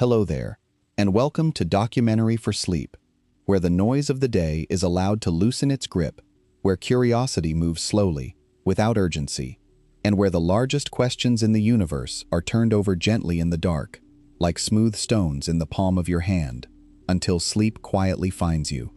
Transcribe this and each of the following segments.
Hello there, and welcome to Documentary for Sleep, where the noise of the day is allowed to loosen its grip, where curiosity moves slowly, without urgency, and where the largest questions in the universe are turned over gently in the dark, like smooth stones in the palm of your hand, until sleep quietly finds you.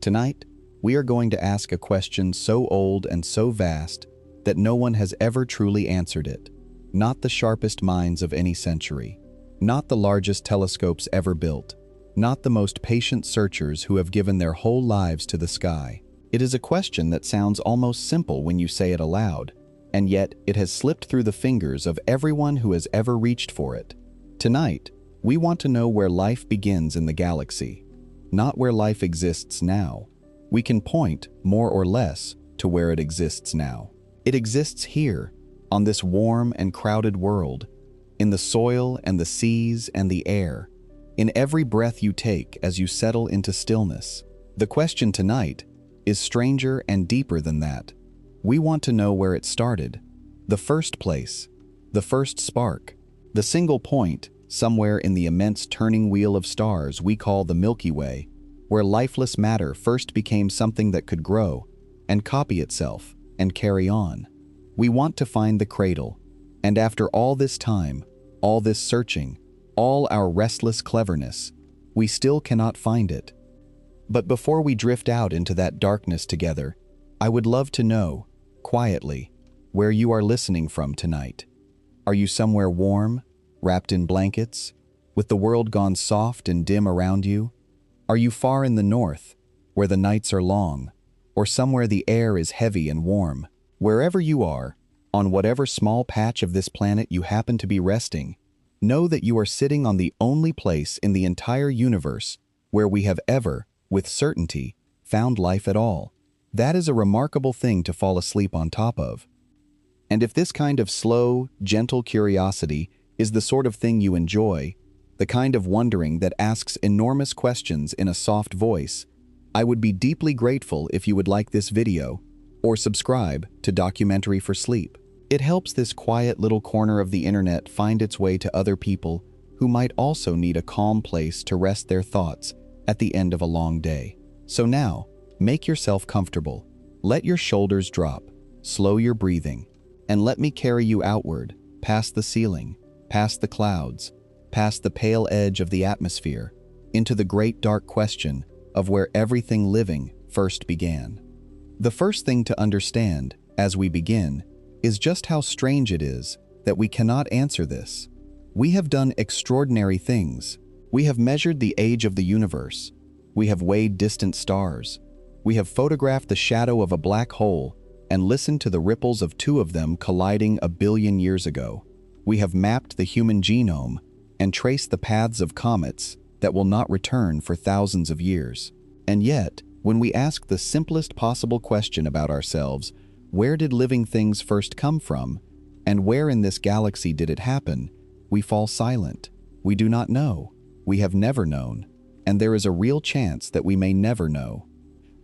Tonight, we are going to ask a question so old and so vast that no one has ever truly answered it. Not the sharpest minds of any century, not the largest telescopes ever built, not the most patient searchers who have given their whole lives to the sky. It is a question that sounds almost simple when you say it aloud, and yet it has slipped through the fingers of everyone who has ever reached for it. Tonight, we want to know where life begins in the galaxy, not where life exists now. We can point, more or less, to where it exists now. It exists here, on this warm and crowded world, in the soil and the seas and the air, in every breath you take as you settle into stillness. The question tonight is stranger and deeper than that. We want to know where it started, the first place, the first spark, the single point somewhere in the immense turning wheel of stars we call the Milky Way, where lifeless matter first became something that could grow and copy itself and carry on. We want to find the cradle, and after all this time, all this searching, all our restless cleverness, we still cannot find it. But before we drift out into that darkness together, I would love to know, quietly, where you are listening from tonight. Are you somewhere warm, wrapped in blankets, with the world gone soft and dim around you? Are you far in the north, where the nights are long, or somewhere the air is heavy and warm? Wherever you are, on whatever small patch of this planet you happen to be resting, know that you are sitting on the only place in the entire universe where we have ever, with certainty, found life at all. That is a remarkable thing to fall asleep on top of. And if this kind of slow, gentle curiosity is the sort of thing you enjoy, the kind of wondering that asks enormous questions in a soft voice, I would be deeply grateful if you would like this video or subscribe to Documentary for Sleep. It helps this quiet little corner of the internet find its way to other people who might also need a calm place to rest their thoughts at the end of a long day. So now, make yourself comfortable, let your shoulders drop, slow your breathing, and let me carry you outward, past the ceiling, past the clouds, past the pale edge of the atmosphere, into the great dark question of where everything living first began. The first thing to understand, as we begin, is just how strange it is that we cannot answer this. We have done extraordinary things. We have measured the age of the universe. We have weighed distant stars. We have photographed the shadow of a black hole and listened to the ripples of two of them colliding 1 billion years ago. We have mapped the human genome and traced the paths of comets that will not return for thousands of years. And yet, when we ask the simplest possible question about ourselves, where did living things first come from, and where in this galaxy did it happen, we fall silent. We do not know. We have never known, and there is a real chance that we may never know.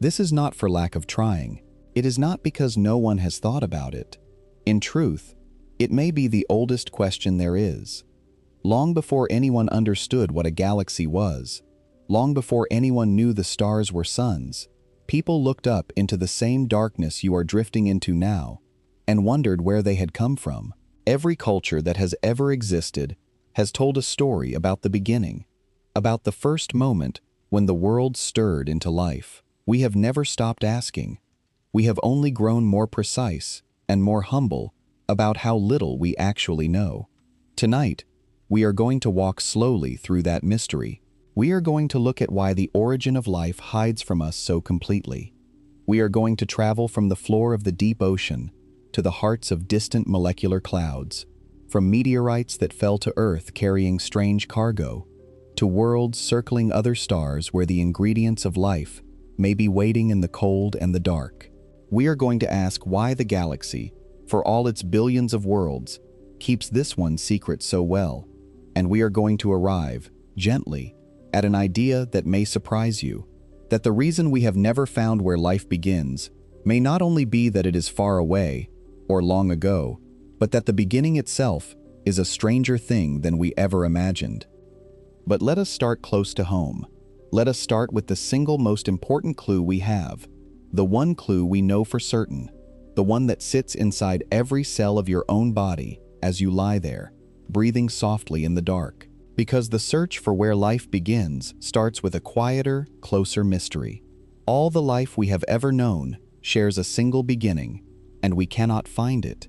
This is not for lack of trying. It is not because no one has thought about it. In truth, it may be the oldest question there is. Long before anyone understood what a galaxy was, long before anyone knew the stars were suns, people looked up into the same darkness you are drifting into now and wondered where they had come from. Every culture that has ever existed has told a story about the beginning, about the first moment when the world stirred into life. We have never stopped asking. We have only grown more precise and more humble about how little we actually know. Tonight, we are going to walk slowly through that mystery. We are going to look at why the origin of life hides from us so completely. We are going to travel from the floor of the deep ocean to the hearts of distant molecular clouds, from meteorites that fell to Earth carrying strange cargo, to worlds circling other stars where the ingredients of life may be waiting in the cold and the dark. We are going to ask why the galaxy, for all its billions of worlds, keeps this one secret so well, and we are going to arrive, gently, at an idea that may surprise you, that the reason we have never found where life begins may not only be that it is far away or long ago, but that the beginning itself is a stranger thing than we ever imagined. But let us start close to home. Let us start with the single most important clue we have, the one clue we know for certain, the one that sits inside every cell of your own body as you lie there, breathing softly in the dark. Because the search for where life begins starts with a quieter, closer mystery. All the life we have ever known shares a single beginning, and we cannot find it.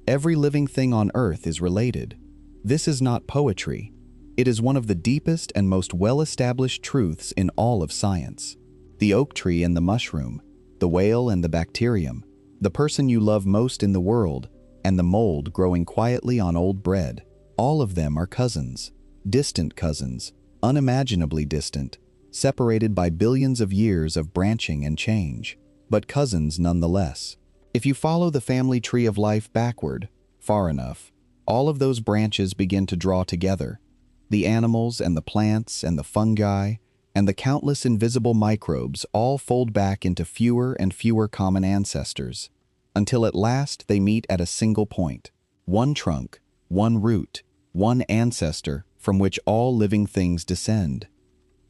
Every living thing on Earth is related. This is not poetry. It is one of the deepest and most well-established truths in all of science. The oak tree and the mushroom, the whale and the bacterium, the person you love most in the world, and the mold growing quietly on old bread, all of them are cousins, distant cousins, unimaginably distant, separated by billions of years of branching and change, but cousins nonetheless. If you follow the family tree of life backward, far enough, all of those branches begin to draw together. The animals and the plants and the fungi and the countless invisible microbes all fold back into fewer and fewer common ancestors, until at last they meet at a single point. One trunk, one root, one ancestor from which all living things descend.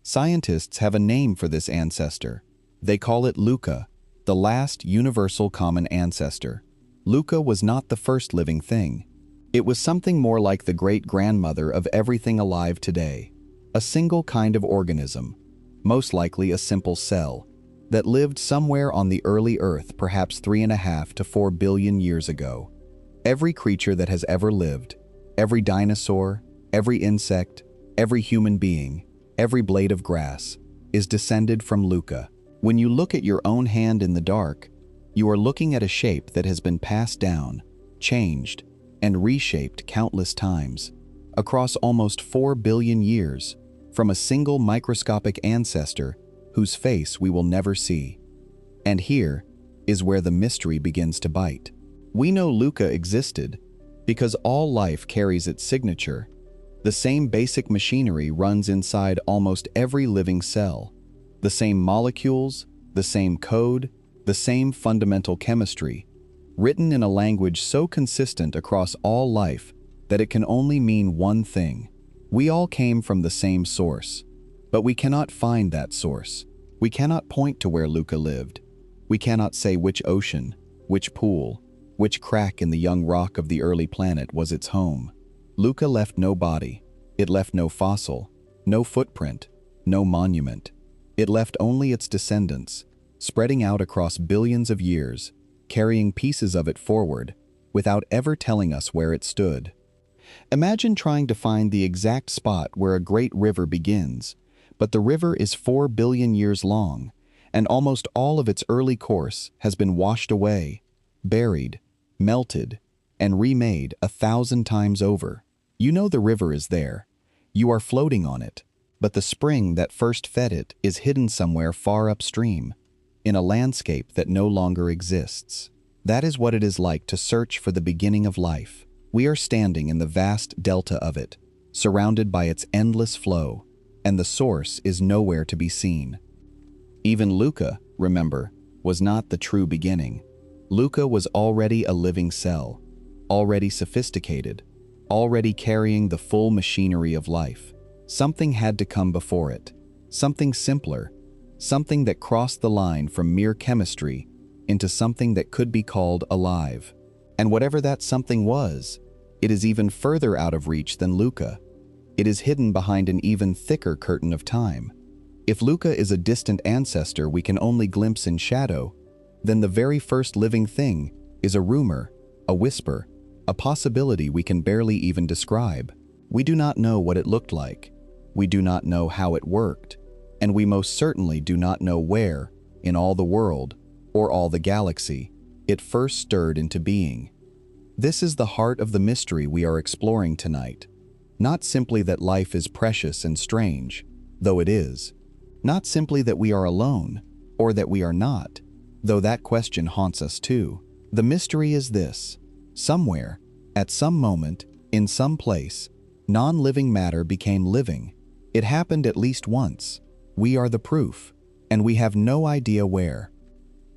Scientists have a name for this ancestor. They call it Luca, the last universal common ancestor. Luca was not the first living thing. It was something more like the great-grandmother of everything alive today, a single kind of organism, most likely a simple cell, that lived somewhere on the early Earth perhaps 3.5 to 4 billion years ago. Every creature that has ever lived, every dinosaur, every insect, every human being, every blade of grass, is descended from Luca. When you look at your own hand in the dark, you are looking at a shape that has been passed down, changed, and reshaped countless times, across almost 4 billion years, from a single microscopic ancestor whose face we will never see. And here is where the mystery begins to bite. We know Luca existed because all life carries its signature. The same basic machinery runs inside almost every living cell. The same molecules, the same code, the same fundamental chemistry, written in a language so consistent across all life that it can only mean one thing. We all came from the same source, but we cannot find that source. We cannot point to where Luca lived. We cannot say which ocean, which pool, which crack in the young rock of the early planet was its home. Luca left no body. It left no fossil, no footprint, no monument. It left only its descendants, spreading out across billions of years, carrying pieces of it forward, without ever telling us where it stood. Imagine trying to find the exact spot where a great river begins, but the river is 4 billion years long, and almost all of its early course has been washed away, buried, melted, and remade 1,000 times over. You know the river is there. You are floating on it, but the spring that first fed it is hidden somewhere far upstream, in a landscape that no longer exists. That is what it is like to search for the beginning of life. We are standing in the vast delta of it, surrounded by its endless flow, and the source is nowhere to be seen. Even Luca, remember, was not the true beginning. Luca was already a living cell, already sophisticated, already carrying the full machinery of life. Something had to come before it, something simpler, something that crossed the line from mere chemistry into something that could be called alive. And whatever that something was, it is even further out of reach than Luca. It is hidden behind an even thicker curtain of time. If Luca is a distant ancestor we can only glimpse in shadow, then the very first living thing is a rumor, a whisper, a possibility we can barely even describe. We do not know what it looked like. We do not know how it worked. And we most certainly do not know where, in all the world, or all the galaxy, it first stirred into being. This is the heart of the mystery we are exploring tonight. Not simply that life is precious and strange, though it is. Not simply that we are alone, or that we are not, though that question haunts us too. The mystery is this: somewhere, at some moment, in some place, non-living matter became living. It happened at least once. We are the proof, and we have no idea where.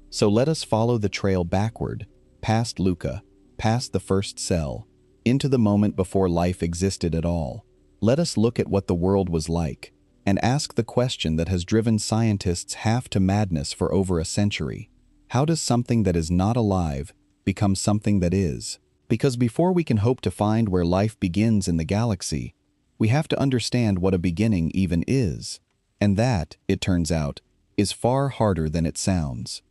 So let us follow the trail backward, past Luca, past the first cell, into the moment before life existed at all. Let us look at what the world was like and ask the question that has driven scientists half to madness for over a century. How does something that is not alive become something that is? Because before we can hope to find where life begins in the galaxy, we have to understand what a beginning even is. And that, it turns out, is far harder than it sounds.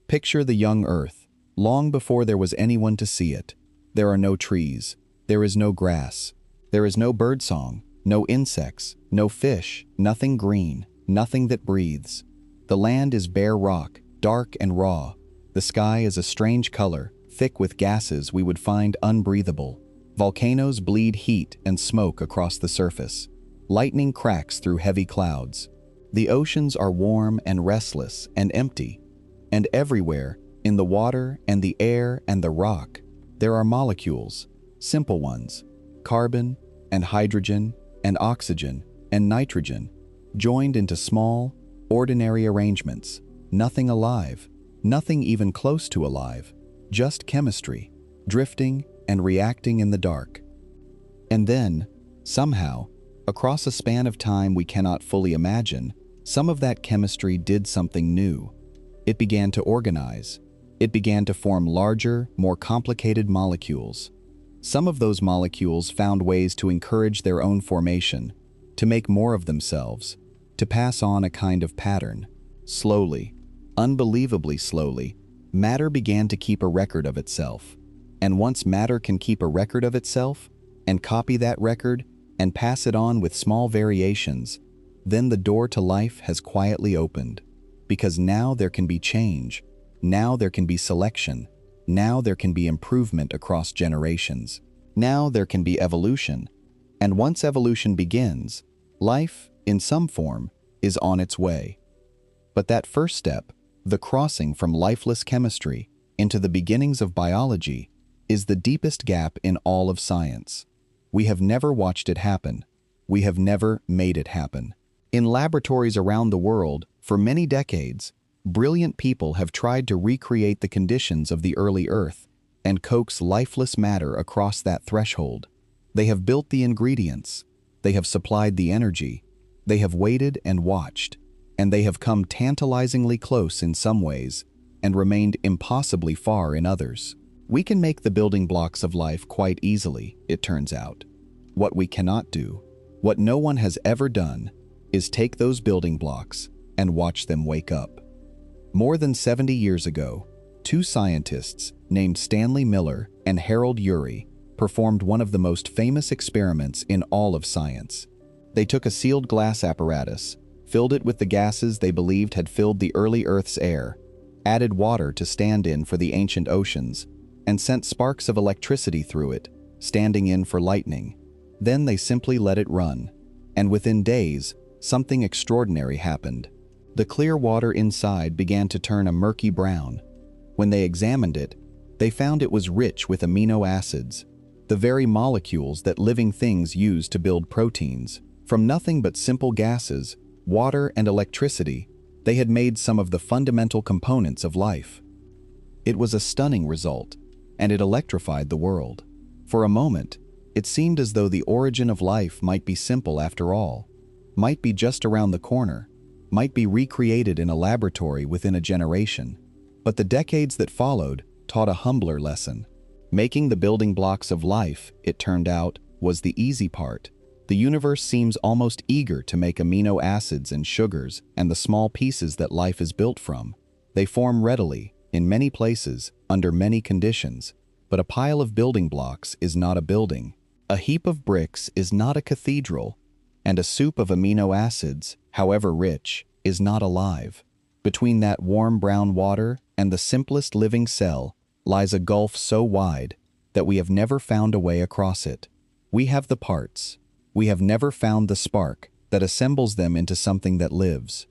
Picture the young Earth, long before there was anyone to see it. There are no trees, there is no grass, there is no birdsong, no insects, no fish, nothing green, nothing that breathes. The land is bare rock, dark and raw. The sky is a strange color, thick with gases we would find unbreathable. Volcanoes bleed heat and smoke across the surface. Lightning cracks through heavy clouds. The oceans are warm and restless and empty. And everywhere, in the water and the air and the rock, there are molecules, simple ones, carbon and hydrogen and oxygen and nitrogen, joined into small, ordinary arrangements. Nothing alive, nothing even close to alive, just chemistry, drifting and reacting in the dark. And then, somehow, across a span of time we cannot fully imagine, some of that chemistry did something new. It began to organize. It began to form larger, more complicated molecules. Some of those molecules found ways to encourage their own formation, to make more of themselves, to pass on a kind of pattern. Slowly, unbelievably slowly, matter began to keep a record of itself. And once matter can keep a record of itself, and copy that record, and pass it on with small variations, then the door to life has quietly opened. Because now there can be change, now there can be selection, now there can be improvement across generations. Now there can be evolution. And once evolution begins, life, in some form, is on its way. But that first step, the crossing from lifeless chemistry into the beginnings of biology, is the deepest gap in all of science. We have never watched it happen. We have never made it happen. In laboratories around the world, for many decades, brilliant people have tried to recreate the conditions of the early Earth and coax lifeless matter across that threshold. They have built the ingredients, they have supplied the energy, they have waited and watched, and they have come tantalizingly close in some ways and remained impossibly far in others. We can make the building blocks of life quite easily, it turns out. What we cannot do, what no one has ever done, is take those building blocks and watch them wake up. More than 70 years ago, two scientists named Stanley Miller and Harold Urey performed one of the most famous experiments in all of science. They took a sealed glass apparatus, filled it with the gases they believed had filled the early Earth's air, added water to stand in for the ancient oceans, and sent sparks of electricity through it, standing in for lightning. Then they simply let it run, and within days, something extraordinary happened. The clear water inside began to turn a murky brown. When they examined it, they found it was rich with amino acids, the very molecules that living things use to build proteins. From nothing but simple gases, water and electricity, they had made some of the fundamental components of life. It was a stunning result, and it electrified the world. For a moment, it seemed as though the origin of life might be simple after all, might be just around the corner, might be recreated in a laboratory within a generation. But the decades that followed taught a humbler lesson. Making the building blocks of life, it turned out, was the easy part. The universe seems almost eager to make amino acids and sugars and the small pieces that life is built from. They form readily, in many places, under many conditions. But a pile of building blocks is not a building. A heap of bricks is not a cathedral. And a soup of amino acids, however rich, is not alive. Between that warm brown water and the simplest living cell lies a gulf so wide that we have never found a way across it. We have the parts. We have never found the spark that assembles them into something that lives.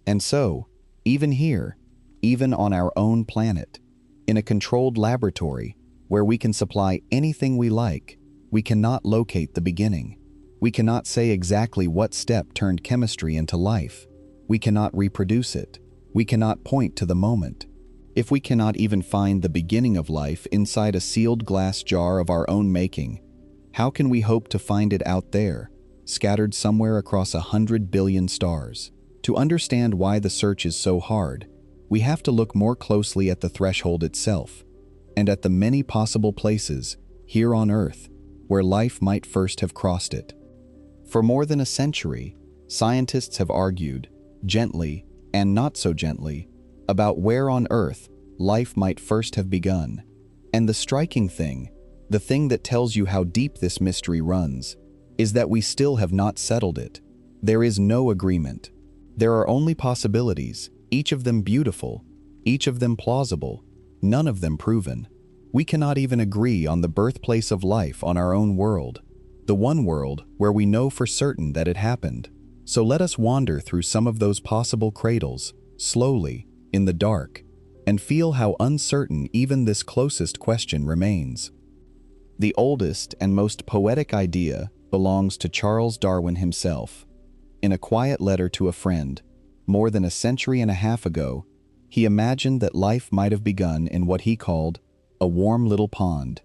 And so, even here, even on our own planet, in a controlled laboratory where we can supply anything we like, we cannot locate the beginning. We cannot say exactly what step turned chemistry into life. We cannot reproduce it. We cannot point to the moment. If we cannot even find the beginning of life inside a sealed glass jar of our own making, how can we hope to find it out there, scattered somewhere across 100 billion stars. To understand why the search is so hard, we have to look more closely at the threshold itself, and at the many possible places, here on Earth, where life might first have crossed it. For more than a century, scientists have argued, gently and not so gently, about where on Earth life might first have begun. And the striking thing, the thing that tells you how deep this mystery runs, is that we still have not settled it. There is no agreement. There are only possibilities, each of them beautiful, each of them plausible, none of them proven. We cannot even agree on the birthplace of life on our own world, the one world where we know for certain that it happened. So let us wander through some of those possible cradles, slowly, in the dark, and feel how uncertain even this closest question remains. The oldest and most poetic idea belongs to Charles Darwin himself. In a quiet letter to a friend, more than a century and a half ago, he imagined that life might have begun in what he called a warm little pond,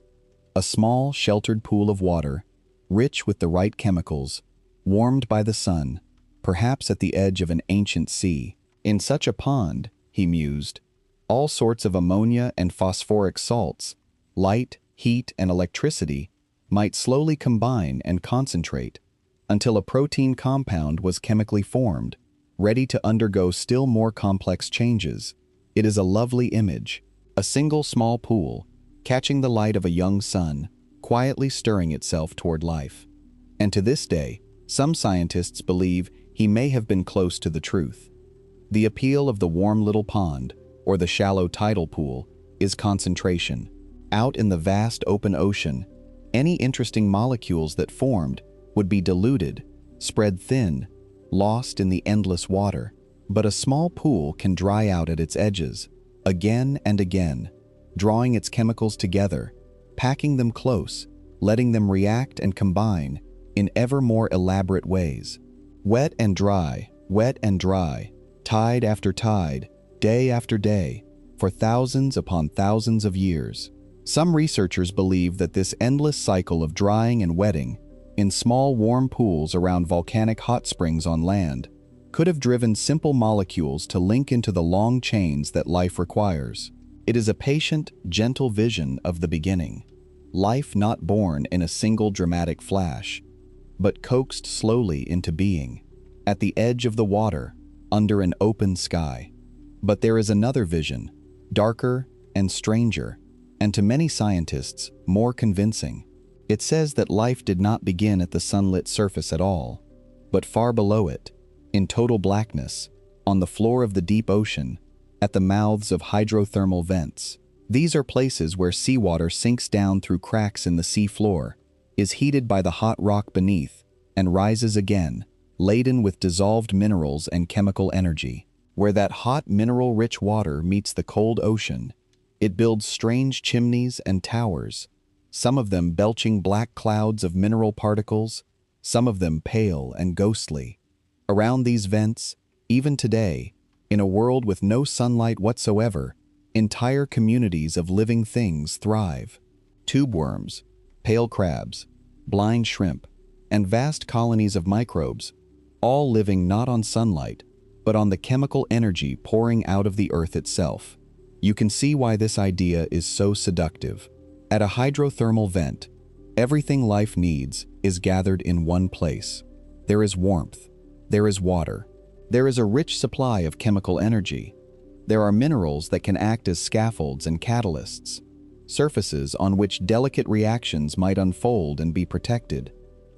a small, sheltered pool of water, rich with the right chemicals, warmed by the sun, perhaps at the edge of an ancient sea. In such a pond, he mused, all sorts of ammonia and phosphoric salts, light, heat, and electricity might slowly combine and concentrate until a protein compound was chemically formed, ready to undergo still more complex changes. It is a lovely image, a single small pool, catching the light of a young sun, quietly stirring itself toward life. And to this day, some scientists believe he may have been close to the truth. The appeal of the warm little pond, or the shallow tidal pool, is concentration. Out in the vast open ocean, any interesting molecules that formed would be diluted, spread thin, lost in the endless water. But a small pool can dry out at its edges, again and again, drawing its chemicals together, packing them close, letting them react and combine in ever more elaborate ways. Wet and dry, tide after tide, day after day, for thousands upon thousands of years. Some researchers believe that this endless cycle of drying and wetting in small warm pools around volcanic hot springs on land could have driven simple molecules to link into the long chains that life requires. It is a patient, gentle vision of the beginning. Life not born in a single dramatic flash, but coaxed slowly into being, at the edge of the water, under an open sky. But there is another vision, darker and stranger, and to many scientists, more convincing. It says that life did not begin at the sunlit surface at all, but far below it, in total blackness, on the floor of the deep ocean, at the mouths of hydrothermal vents. These are places where seawater sinks down through cracks in the sea floor, is heated by the hot rock beneath, and rises again, laden with dissolved minerals and chemical energy. Where that hot mineral-rich water meets the cold ocean, it builds strange chimneys and towers, some of them belching black clouds of mineral particles, some of them pale and ghostly. Around these vents, even today, in a world with no sunlight whatsoever, entire communities of living things thrive. Tube worms, pale crabs, blind shrimp, and vast colonies of microbes, all living not on sunlight, but on the chemical energy pouring out of the earth itself. You can see why this idea is so seductive. At a hydrothermal vent, everything life needs is gathered in one place. There is warmth, there is water, there is a rich supply of chemical energy. There are minerals that can act as scaffolds and catalysts, surfaces on which delicate reactions might unfold and be protected.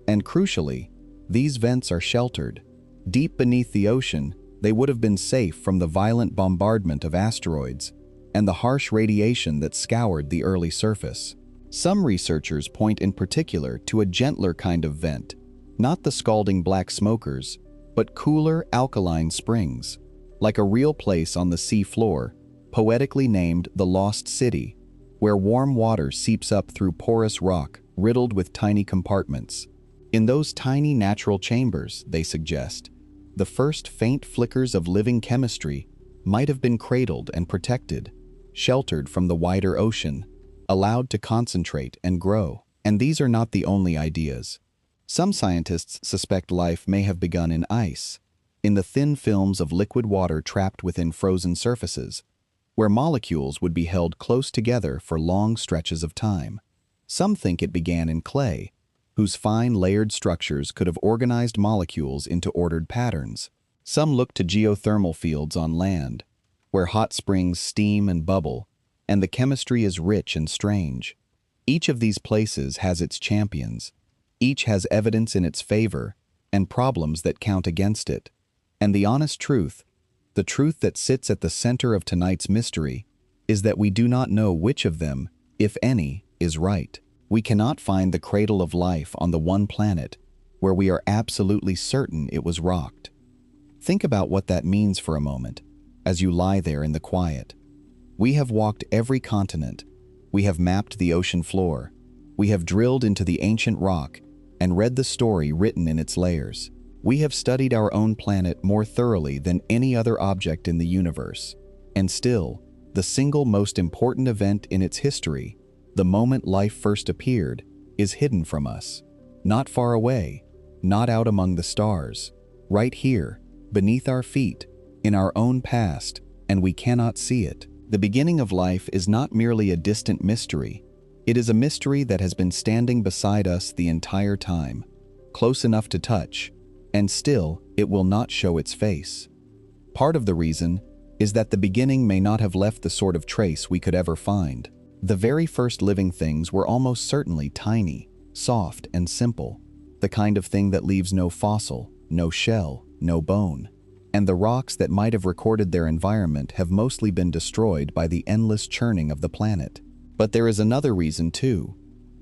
And crucially, these vents are sheltered. Deep beneath the ocean, they would have been safe from the violent bombardment of asteroids and the harsh radiation that scoured the early surface. Some researchers point in particular to a gentler kind of vent, not the scalding black smokers, but cooler alkaline springs, like a real place on the sea floor, poetically named the Lost City, where warm water seeps up through porous rock riddled with tiny compartments. In those tiny natural chambers, they suggest, the first faint flickers of living chemistry might have been cradled and protected, sheltered from the wider ocean, allowed to concentrate and grow. And these are not the only ideas. Some scientists suspect life may have begun in ice, in the thin films of liquid water trapped within frozen surfaces, where molecules would be held close together for long stretches of time. Some think it began in clay, whose fine layered structures could have organized molecules into ordered patterns. Some look to geothermal fields on land, where hot springs steam and bubble, and the chemistry is rich and strange. Each of these places has its champions. Each has evidence in its favor and problems that count against it. And the honest truth, the truth that sits at the center of tonight's mystery, is that we do not know which of them, if any, is right. We cannot find the cradle of life on the one planet where we are absolutely certain it was rocked. Think about what that means for a moment as you lie there in the quiet. We have walked every continent. We have mapped the ocean floor. We have drilled into the ancient rock and read the story written in its layers. We have studied our own planet more thoroughly than any other object in the universe. And still, the single most important event in its history, the moment life first appeared, is hidden from us. Not far away, not out among the stars, right here, beneath our feet, in our own past, and we cannot see it. The beginning of life is not merely a distant mystery. It is a mystery that has been standing beside us the entire time, close enough to touch, and still it will not show its face. Part of the reason is that the beginning may not have left the sort of trace we could ever find. The very first living things were almost certainly tiny, soft, and simple, the kind of thing that leaves no fossil, no shell, no bone. And the rocks that might have recorded their environment have mostly been destroyed by the endless churning of the planet. But there is another reason too,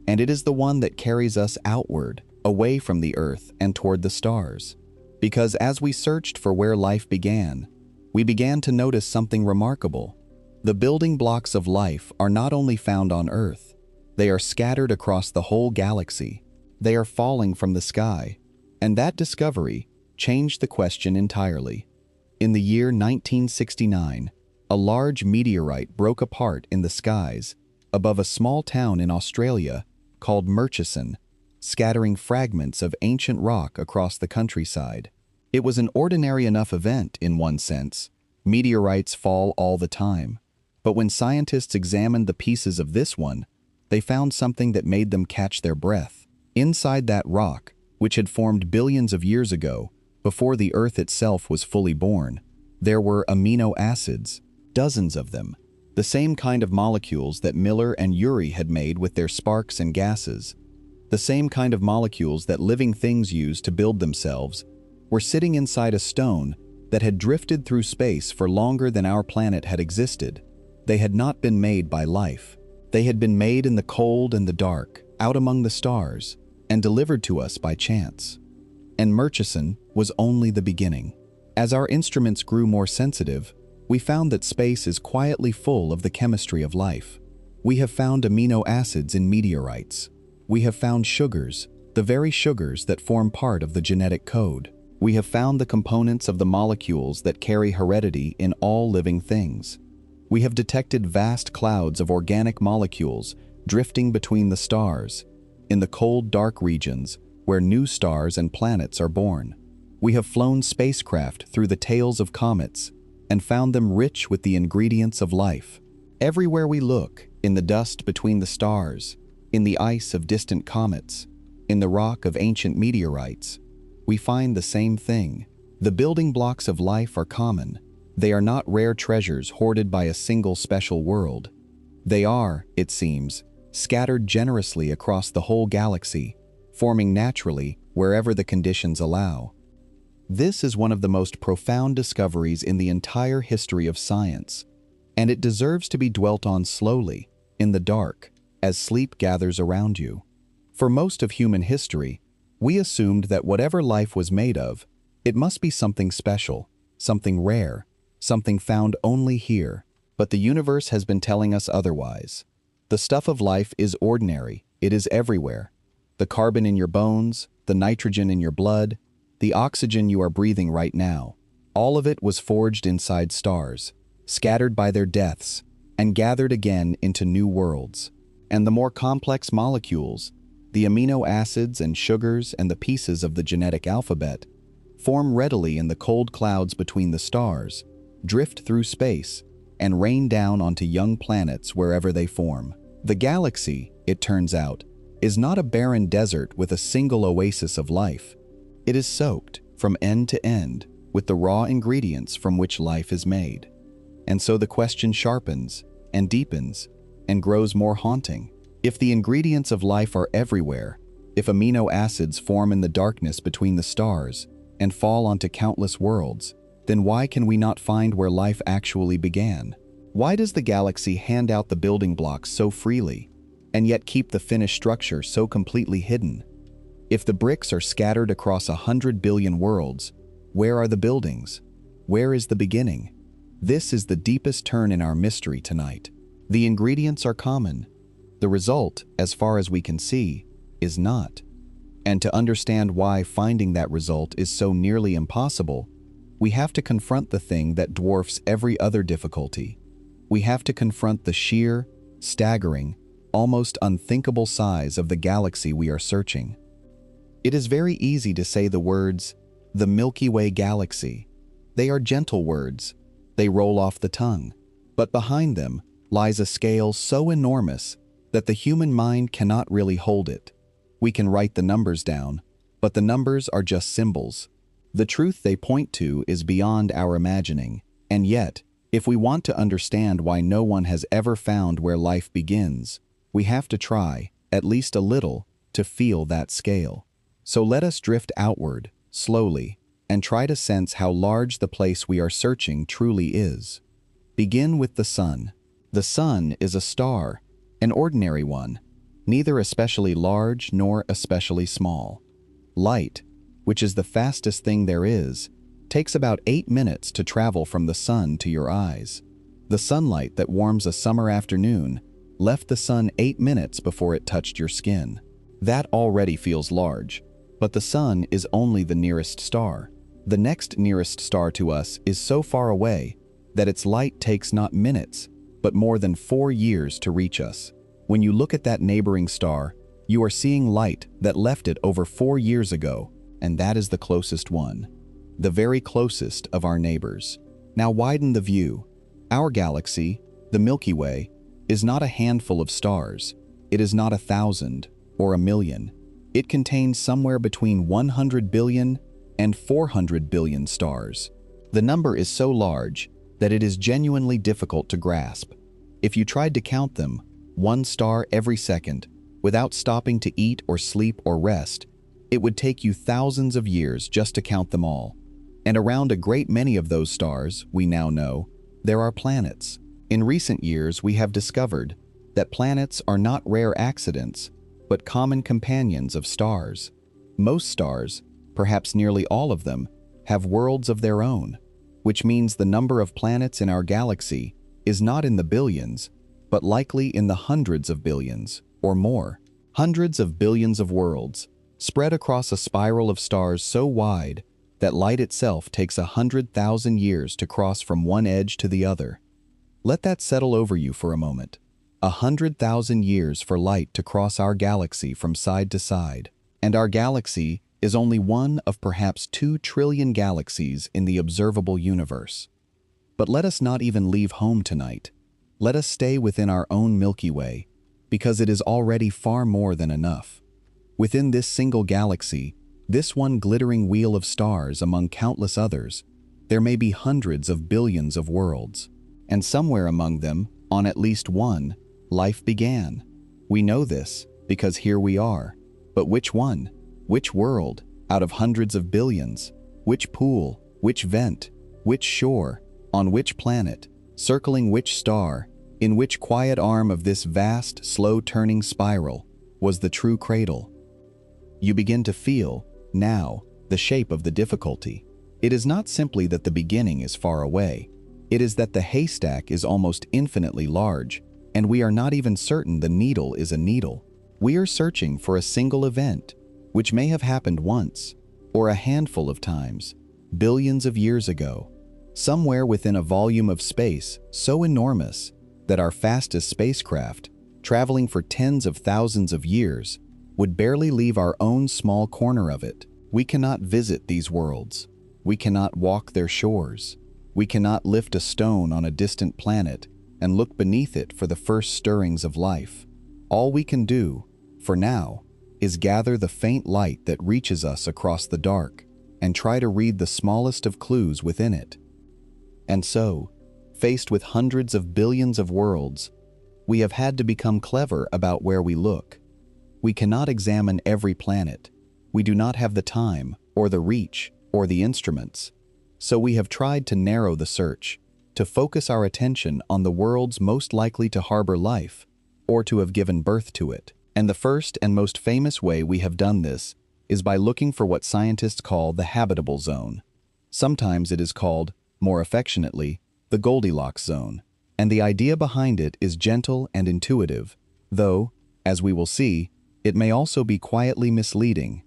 and it is the one that carries us outward, away from the Earth and toward the stars. Because as we searched for where life began, we began to notice something remarkable. The building blocks of life are not only found on Earth, they are scattered across the whole galaxy. They are falling from the sky, and that discovery changed the question entirely. In the year 1969, a large meteorite broke apart in the skies above a small town in Australia called Murchison, scattering fragments of ancient rock across the countryside. It was an ordinary enough event in one sense. Meteorites fall all the time. But when scientists examined the pieces of this one, they found something that made them catch their breath. Inside that rock, which had formed billions of years ago, before the Earth itself was fully born, there were amino acids, dozens of them, the same kind of molecules that Miller and Urey had made with their sparks and gases. The same kind of molecules that living things use to build themselves were sitting inside a stone that had drifted through space for longer than our planet had existed. They had not been made by life. They had been made in the cold and the dark, out among the stars, and delivered to us by chance. And Murchison was only the beginning. As our instruments grew more sensitive, we found that space is quietly full of the chemistry of life. We have found amino acids in meteorites. We have found sugars, the very sugars that form part of the genetic code. We have found the components of the molecules that carry heredity in all living things. We have detected vast clouds of organic molecules drifting between the stars, in the cold, dark regions where new stars and planets are born. We have flown spacecraft through the tails of comets and found them rich with the ingredients of life. Everywhere we look, in the dust between the stars, in the ice of distant comets, in the rock of ancient meteorites, we find the same thing. The building blocks of life are common. They are not rare treasures hoarded by a single special world. They are, it seems, scattered generously across the whole galaxy, forming naturally wherever the conditions allow. This is one of the most profound discoveries in the entire history of science, and it deserves to be dwelt on slowly, in the dark, as sleep gathers around you. For most of human history, we assumed that whatever life was made of, it must be something special, something rare, something found only here. But the universe has been telling us otherwise. The stuff of life is ordinary. It is everywhere. The carbon in your bones, the nitrogen in your blood, the oxygen you are breathing right now, all of it was forged inside stars, scattered by their deaths, and gathered again into new worlds. And the more complex molecules, The amino acids and sugars and the pieces of the genetic alphabet form readily in the cold clouds between the stars, drift through space, and rain down onto young planets wherever they form. The galaxy, it turns out, is not a barren desert with a single oasis of life. It is soaked, from end to end, with the raw ingredients from which life is made. And so the question sharpens, and deepens, and grows more haunting. If the ingredients of life are everywhere, if amino acids form in the darkness between the stars and fall onto countless worlds, then why can we not find where life actually began? Why does the galaxy hand out the building blocks so freely, and yet keep the finished structure so completely hidden? If the bricks are scattered across 100 billion worlds, where are the buildings? Where is the beginning? This is the deepest turn in our mystery tonight. The ingredients are common. The result, as far as we can see, is not. And to understand why finding that result is so nearly impossible, we have to confront the thing that dwarfs every other difficulty. We have to confront the sheer, staggering, almost unthinkable size of the galaxy we are searching. It is very easy to say the words, the Milky Way galaxy. They are gentle words. They roll off the tongue. But behind them lies a scale so enormous that the human mind cannot really hold it. We can write the numbers down, but the numbers are just symbols. The truth they point to is beyond our imagining, and yet, if we want to understand why no one has ever found where life begins, we have to try, at least a little, to feel that scale. So let us drift outward, slowly, and try to sense how large the place we are searching truly is. Begin with the sun. The sun is a star, an ordinary one, neither especially large nor especially small. Light, which is the fastest thing there is, takes about 8 minutes to travel from the sun to your eyes. The sunlight that warms a summer afternoon left the sun 8 minutes before it touched your skin. That already feels large, but the sun is only the nearest star. The next nearest star to us is so far away that its light takes not minutes, but more than 4 years to reach us. When you look at that neighboring star, you are seeing light that left it over 4 years ago, and that is the closest one, the very closest of our neighbors. Now widen the view. Our galaxy, the Milky Way, is not a handful of stars. It is not 1,000 or 1,000,000. It contains somewhere between 100 billion and 400 billion stars. The number is so large that it is genuinely difficult to grasp. If you tried to count them, one star every second, without stopping to eat or sleep or rest, it would take you thousands of years just to count them all. And around a great many of those stars, we now know, there are planets. In recent years, we have discovered that planets are not rare accidents, but common companions of stars. Most stars, perhaps nearly all of them, have worlds of their own, which means the number of planets in our galaxy is not in the billions, but likely in the hundreds of billions, or more. Hundreds of billions of worlds, spread across a spiral of stars so wide that light itself takes 100,000 years to cross from one edge to the other. Let that settle over you for a moment. 100,000 years for light to cross our galaxy from side to side, and our galaxy is only one of perhaps 2 trillion galaxies in the observable universe. But let us not even leave home tonight. Let us stay within our own Milky Way, because it is already far more than enough. Within this single galaxy, this one glittering wheel of stars among countless others, there may be hundreds of billions of worlds. And somewhere among them, on at least one, life began. We know this because here we are. But which one? Which world, out of hundreds of billions? Which pool? Which vent? Which shore? On which planet? Circling which star? In which quiet arm of this vast, slow-turning spiral was the true cradle? You begin to feel, now, the shape of the difficulty. It is not simply that the beginning is far away. It is that the haystack is almost infinitely large, and we are not even certain the needle is a needle. We are searching for a single event, which may have happened once, or a handful of times, billions of years ago, somewhere within a volume of space so enormous that our fastest spacecraft, traveling for tens of thousands of years, would barely leave our own small corner of it. We cannot visit these worlds. We cannot walk their shores. We cannot lift a stone on a distant planet and look beneath it for the first stirrings of life. All we can do, for now, is gather the faint light that reaches us across the dark and try to read the smallest of clues within it. And so, faced with hundreds of billions of worlds, we have had to become clever about where we look. We cannot examine every planet. We do not have the time, or the reach, or the instruments. So we have tried to narrow the search, to focus our attention on the worlds most likely to harbor life, or to have given birth to it. And the first and most famous way we have done this is by looking for what scientists call the habitable zone. Sometimes it is called, more affectionately, the Goldilocks zone. And the idea behind it is gentle and intuitive, though, as we will see, it may also be quietly misleading.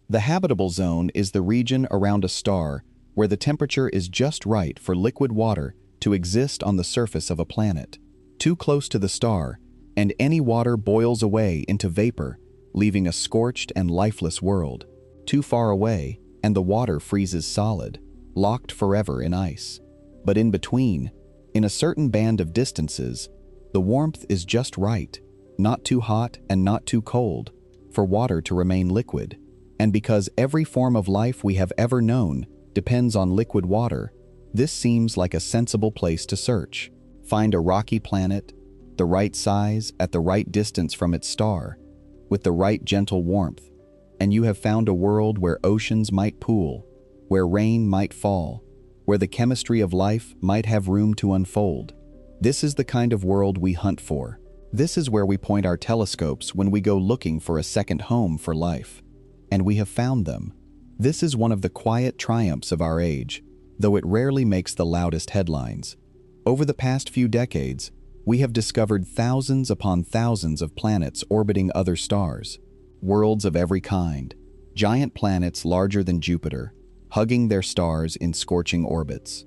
The habitable zone is the region around a star where the temperature is just right for liquid water to exist on the surface of a planet. Too close to the star, and any water boils away into vapor, leaving a scorched and lifeless world. Too far away, and the water freezes solid, locked forever in ice. But in between, in a certain band of distances, the warmth is just right, not too hot and not too cold, for water to remain liquid. And because every form of life we have ever known depends on liquid water, this seems like a sensible place to search. Find a rocky planet, the right size at the right distance from its star, with the right gentle warmth, and you have found a world where oceans might pool, where rain might fall, where the chemistry of life might have room to unfold. This is the kind of world we hunt for. This is where we point our telescopes when we go looking for a second home for life. And we have found them. This is one of the quiet triumphs of our age, though it rarely makes the loudest headlines. Over the past few decades, we have discovered thousands upon thousands of planets orbiting other stars, worlds of every kind, giant planets larger than Jupiter, hugging their stars in scorching orbits.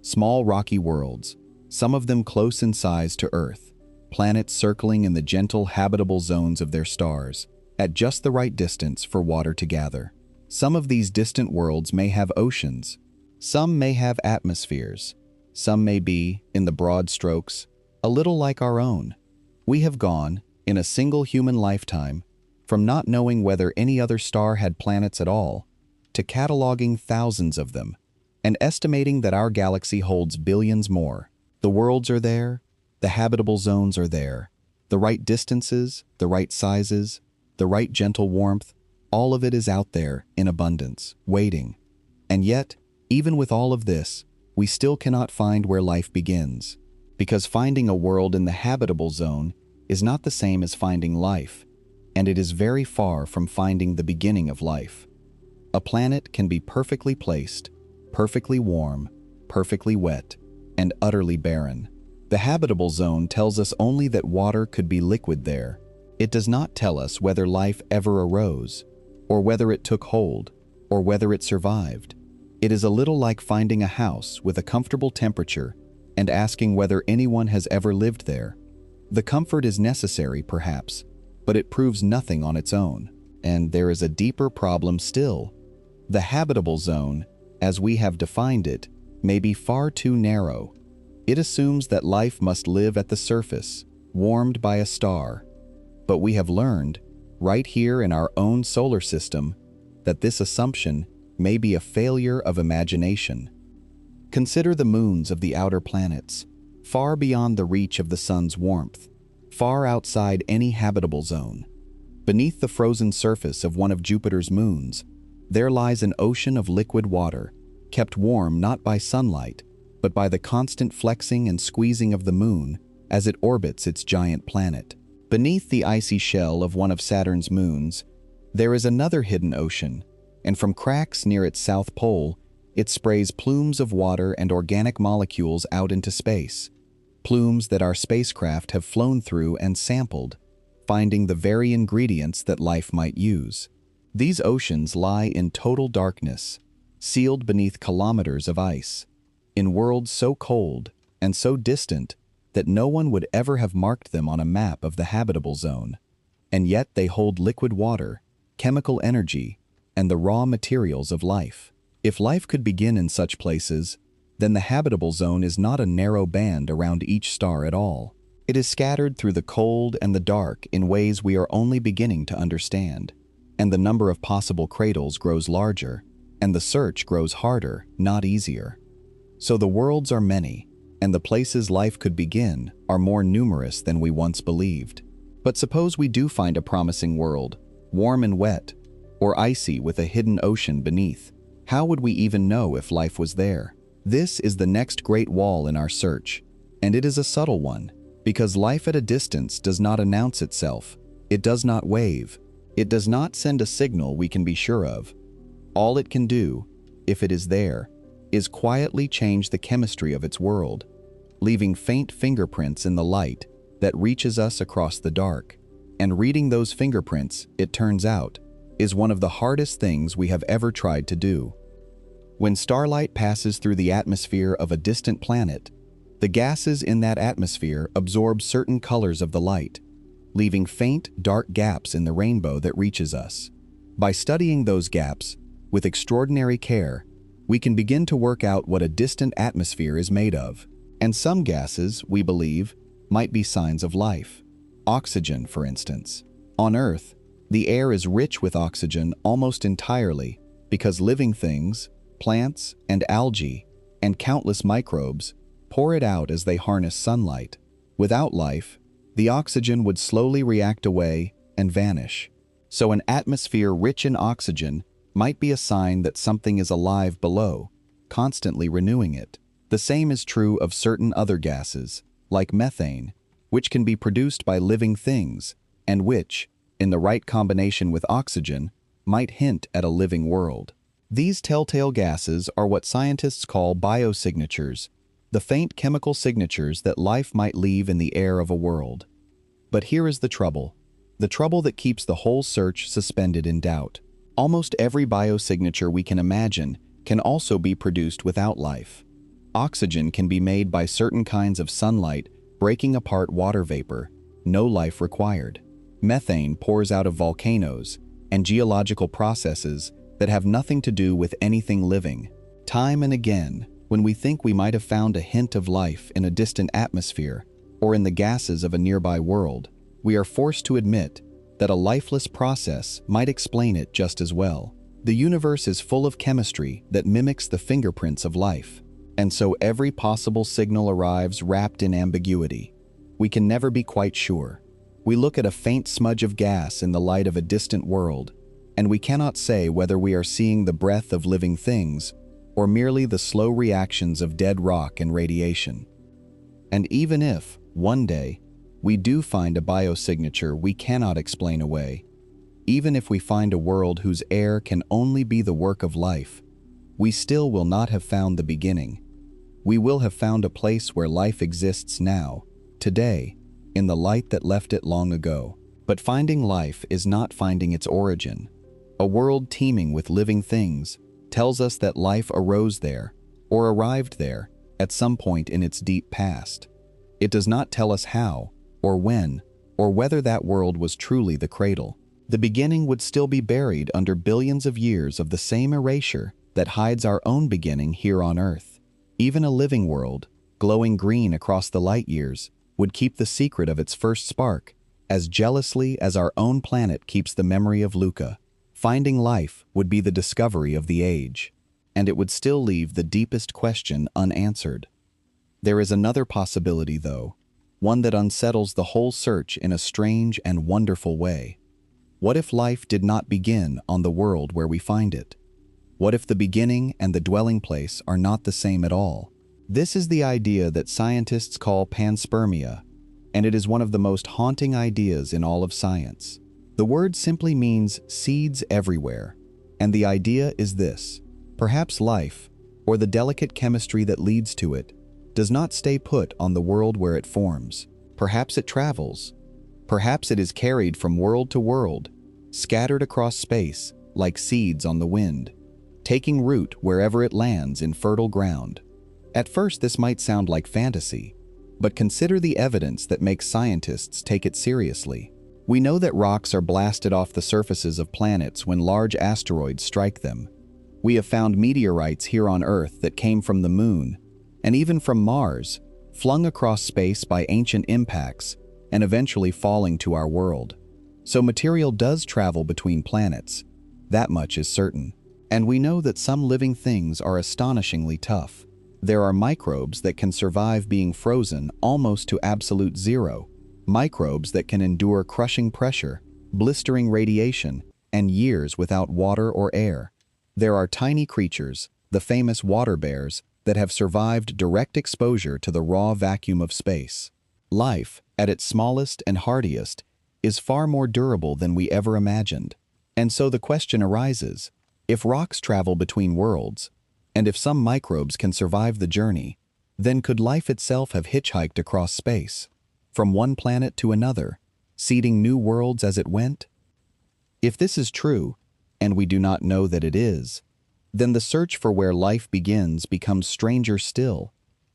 Small rocky worlds, some of them close in size to Earth, planets circling in the gentle habitable zones of their stars, at just the right distance for water to gather. Some of these distant worlds may have oceans, some may have atmospheres, some may be, in the broad strokes, a little like our own. We have gone, in a single human lifetime, from not knowing whether any other star had planets at all, to cataloging thousands of them, and estimating that our galaxy holds billions more. The worlds are there, the habitable zones are there, the right distances, the right sizes, the right gentle warmth, all of it is out there in abundance, waiting. And yet, even with all of this, we still cannot find where life begins, because finding a world in the habitable zone is not the same as finding life, and it is very far from finding the beginning of life. A planet can be perfectly placed, perfectly warm, perfectly wet, and utterly barren. The habitable zone tells us only that water could be liquid there. It does not tell us whether life ever arose, or whether it took hold, or whether it survived. It is a little like finding a house with a comfortable temperature and asking whether anyone has ever lived there. The comfort is necessary, perhaps, but it proves nothing on its own. And there is a deeper problem still. The habitable zone, as we have defined it, may be far too narrow. It assumes that life must live at the surface, warmed by a star. But we have learned, right here in our own solar system, that this assumption may be a failure of imagination. Consider the moons of the outer planets, far beyond the reach of the sun's warmth, far outside any habitable zone. Beneath the frozen surface of one of Jupiter's moons, there lies an ocean of liquid water, kept warm not by sunlight, but by the constant flexing and squeezing of the moon as it orbits its giant planet. Beneath the icy shell of one of Saturn's moons, there is another hidden ocean, and from cracks near its south pole, it sprays plumes of water and organic molecules out into space, plumes that our spacecraft have flown through and sampled, finding the very ingredients that life might use. These oceans lie in total darkness, sealed beneath kilometers of ice, in worlds so cold and so distant that no one would ever have marked them on a map of the habitable zone. and yet they hold liquid water, chemical energy, and the raw materials of life. If life could begin in such places, then the habitable zone is not a narrow band around each star at all. It is scattered through the cold and the dark in ways we are only beginning to understand, and the number of possible cradles grows larger, and the search grows harder, not easier. So the worlds are many, and the places life could begin are more numerous than we once believed. But suppose we do find a promising world, warm and wet, or icy with a hidden ocean beneath. How would we even know if life was there? This is the next great wall in our search, and it is a subtle one, because life at a distance does not announce itself. It does not wave. It does not send a signal we can be sure of. All it can do, if it is there, is quietly change the chemistry of its world, leaving faint fingerprints in the light that reaches us across the dark. And reading those fingerprints, it turns out, is one of the hardest things we have ever tried to do. When starlight passes through the atmosphere of a distant planet, the gases in that atmosphere absorb certain colors of the light, leaving faint, dark gaps in the rainbow that reaches us. By studying those gaps, with extraordinary care, we can begin to work out what a distant atmosphere is made of. And some gases, we believe, might be signs of life. Oxygen, for instance. On Earth, the air is rich with oxygen almost entirely because living things, plants and algae, and countless microbes pour it out as they harness sunlight. Without life, the oxygen would slowly react away and vanish. So an atmosphere rich in oxygen might be a sign that something is alive below, constantly renewing it. The same is true of certain other gases, like methane, which can be produced by living things, and which, in the right combination with oxygen, might hint at a living world. These telltale gases are what scientists call biosignatures, the faint chemical signatures that life might leave in the air of a world. But here is the trouble that keeps the whole search suspended in doubt. Almost every biosignature we can imagine can also be produced without life. Oxygen can be made by certain kinds of sunlight breaking apart water vapor, no life required. Methane pours out of volcanoes and geological processes that have nothing to do with anything living. Time and again, when we think we might have found a hint of life in a distant atmosphere or in the gases of a nearby world, we are forced to admit that a lifeless process might explain it just as well. The universe is full of chemistry that mimics the fingerprints of life, and so every possible signal arrives wrapped in ambiguity. We can never be quite sure. We look at a faint smudge of gas in the light of a distant world, and we cannot say whether we are seeing the breath of living things or merely the slow reactions of dead rock and radiation. And even if, one day, we do find a biosignature we cannot explain away, even if we find a world whose air can only be the work of life, we still will not have found the beginning. We will have found a place where life exists now, today, in the light that left it long ago. But finding life is not finding its origin. A world teeming with living things tells us that life arose there, or arrived there, at some point in its deep past. It does not tell us how, or when, or whether that world was truly the cradle. The beginning would still be buried under billions of years of the same erasure that hides our own beginning here on Earth. Even a living world, glowing green across the light years, would keep the secret of its first spark as jealously as our own planet keeps the memory of Luca. Finding life would be the discovery of the age, and it would still leave the deepest question unanswered. There is another possibility, though, one that unsettles the whole search in a strange and wonderful way. What if life did not begin on the world where we find it? What if the beginning and the dwelling place are not the same at all? This is the idea that scientists call panspermia, and it is one of the most haunting ideas in all of science. The word simply means seeds everywhere, and the idea is this: perhaps life, or the delicate chemistry that leads to it, does not stay put on the world where it forms. Perhaps it travels. Perhaps it is carried from world to world, scattered across space like seeds on the wind, taking root wherever it lands in fertile ground. At first, this might sound like fantasy, but consider the evidence that makes scientists take it seriously. We know that rocks are blasted off the surfaces of planets when large asteroids strike them. We have found meteorites here on Earth that came from the Moon, and even from Mars, flung across space by ancient impacts and eventually falling to our world. So material does travel between planets. That much is certain. And we know that some living things are astonishingly tough. There are microbes that can survive being frozen almost to absolute zero, microbes that can endure crushing pressure, blistering radiation, and years without water or air. There are tiny creatures, the famous water bears, that have survived direct exposure to the raw vacuum of space. Life, at its smallest and hardiest, is far more durable than we ever imagined. And so the question arises, if rocks travel between worlds, and if some microbes can survive the journey, then could life itself have hitchhiked across space, from one planet to another, seeding new worlds as it went? If this is true, and we do not know that it is, then the search for where life begins becomes stranger still.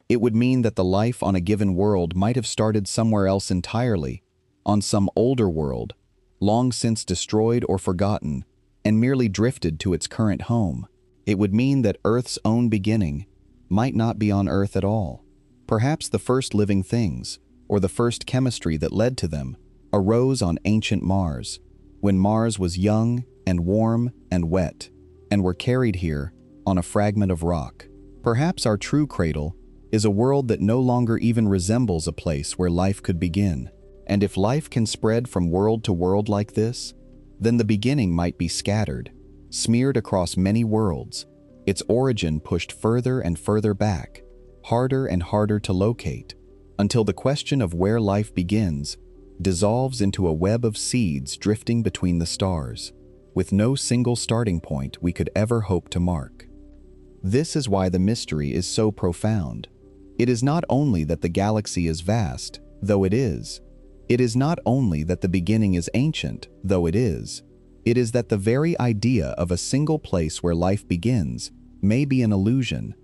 It would mean that the life on a given world might have started somewhere else entirely, on some older world, long since destroyed or forgotten, and merely drifted to its current home. It would mean that Earth's own beginning might not be on Earth at all. Perhaps the first living things, or the first chemistry that led to them, arose on ancient Mars, when Mars was young and warm and wet, and were carried here on a fragment of rock. Perhaps our true cradle is a world that no longer even resembles a place where life could begin. And if life can spread from world to world like this, then the beginning might be scattered, smeared across many worlds, its origin pushed further and further back, harder and harder to locate, until the question of where life begins dissolves into a web of seeds drifting between the stars, with no single starting point we could ever hope to mark. This is why the mystery is so profound. It is not only that the galaxy is vast, though it is. It is not only that the beginning is ancient, though it is. It is that the very idea of a single place where life begins may be an illusion,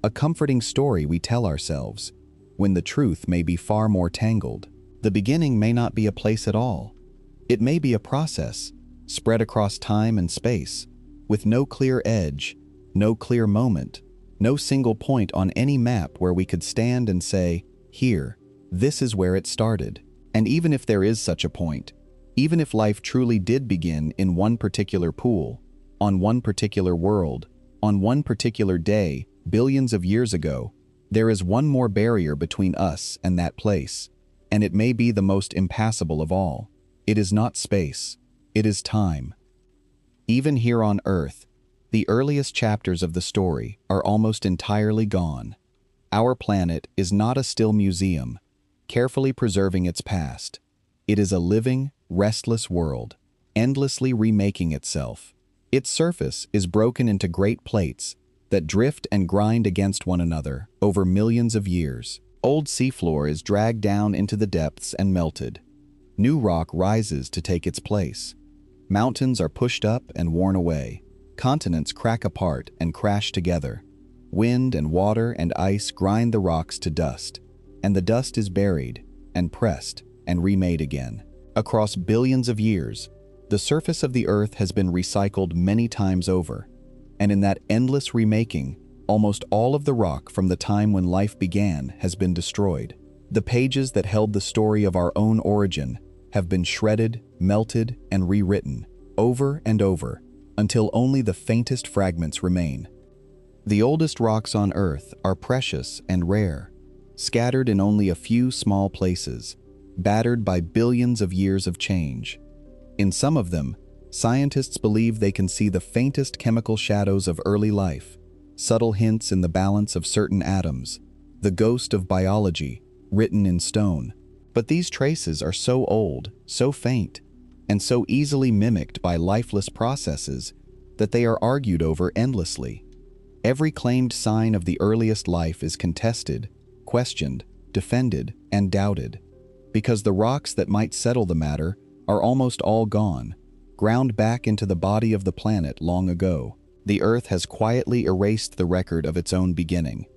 a comforting story we tell ourselves, when the truth may be far more tangled. The beginning may not be a place at all. It may be a process, spread across time and space, with no clear edge, no clear moment, no single point on any map where we could stand and say, here, this is where it started. And even if there is such a point, even if life truly did begin in one particular pool, on one particular world, on one particular day, billions of years ago, there is one more barrier between us and that place, and it may be the most impassable of all. It is not space, it is time. Even here on Earth, the earliest chapters of the story are almost entirely gone. Our planet is not a still museum, carefully preserving its past. It is a living, restless world, endlessly remaking itself. Its surface is broken into great plates that drift and grind against one another over millions of years. Old seafloor is dragged down into the depths and melted. New rock rises to take its place. Mountains are pushed up and worn away. Continents crack apart and crash together. Wind and water and ice grind the rocks to dust, and the dust is buried and pressed and remade again. Across billions of years, the surface of the Earth has been recycled many times over, and in that endless remaking, almost all of the rock from the time when life began has been destroyed. The pages that held the story of our own origin have been shredded, melted, and rewritten over and over until only the faintest fragments remain. The oldest rocks on Earth are precious and rare, scattered in only a few small places, battered by billions of years of change. In some of them, scientists believe they can see the faintest chemical shadows of early life, subtle hints in the balance of certain atoms, the ghost of biology written in stone. But these traces are so old, so faint, and so easily mimicked by lifeless processes that they are argued over endlessly. Every claimed sign of the earliest life is contested, questioned, defended, and doubted, because the rocks that might settle the matter are almost all gone, ground back into the body of the planet long ago. The Earth has quietly erased the record of its own beginning.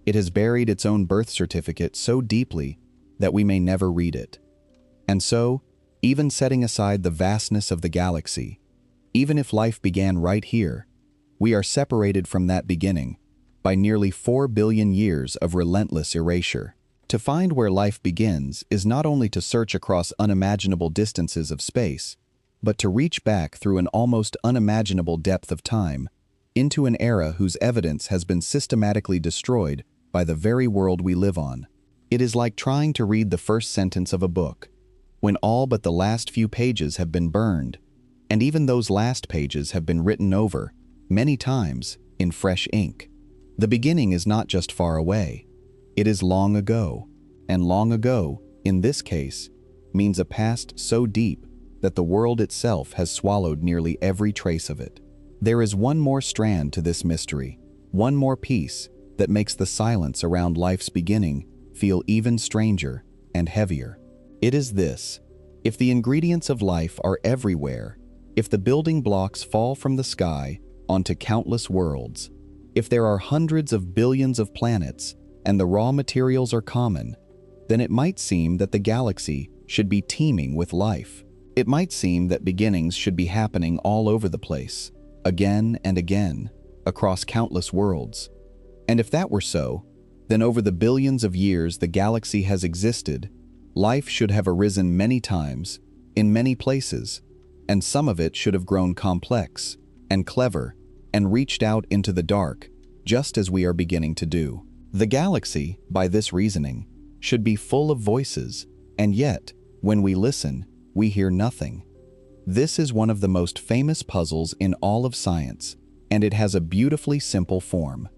It has buried its own birth certificate so deeply that we may never read it. And so, Even setting aside the vastness of the galaxy, even if life began right here, we are separated from that beginning by nearly 4 billion years of relentless erasure. To find where life begins is not only to search across unimaginable distances of space, but to reach back through an almost unimaginable depth of time into an era whose evidence has been systematically destroyed by the very world we live on. It is like trying to read the first sentence of a book, when all but the last few pages have been burned, and even those last pages have been written over, many times, in fresh ink. The beginning is not just far away. It is long ago, and long ago, in this case, means a past so deep that the world itself has swallowed nearly every trace of it. There is one more strand to this mystery, one more piece that makes the silence around life's beginning feel even stranger and heavier. It is this: if the ingredients of life are everywhere, if the building blocks fall from the sky onto countless worlds, if there are hundreds of billions of planets and the raw materials are common, then it might seem that the galaxy should be teeming with life. It might seem that beginnings should be happening all over the place, again and again, across countless worlds. And if that were so, then over the billions of years the galaxy has existed, life should have arisen many times, in many places, and some of it should have grown complex and clever and reached out into the dark, just as we are beginning to do. The galaxy, by this reasoning, should be full of voices, and yet, when we listen, we hear nothing. This is one of the most famous puzzles in all of science, and it has a beautifully simple form.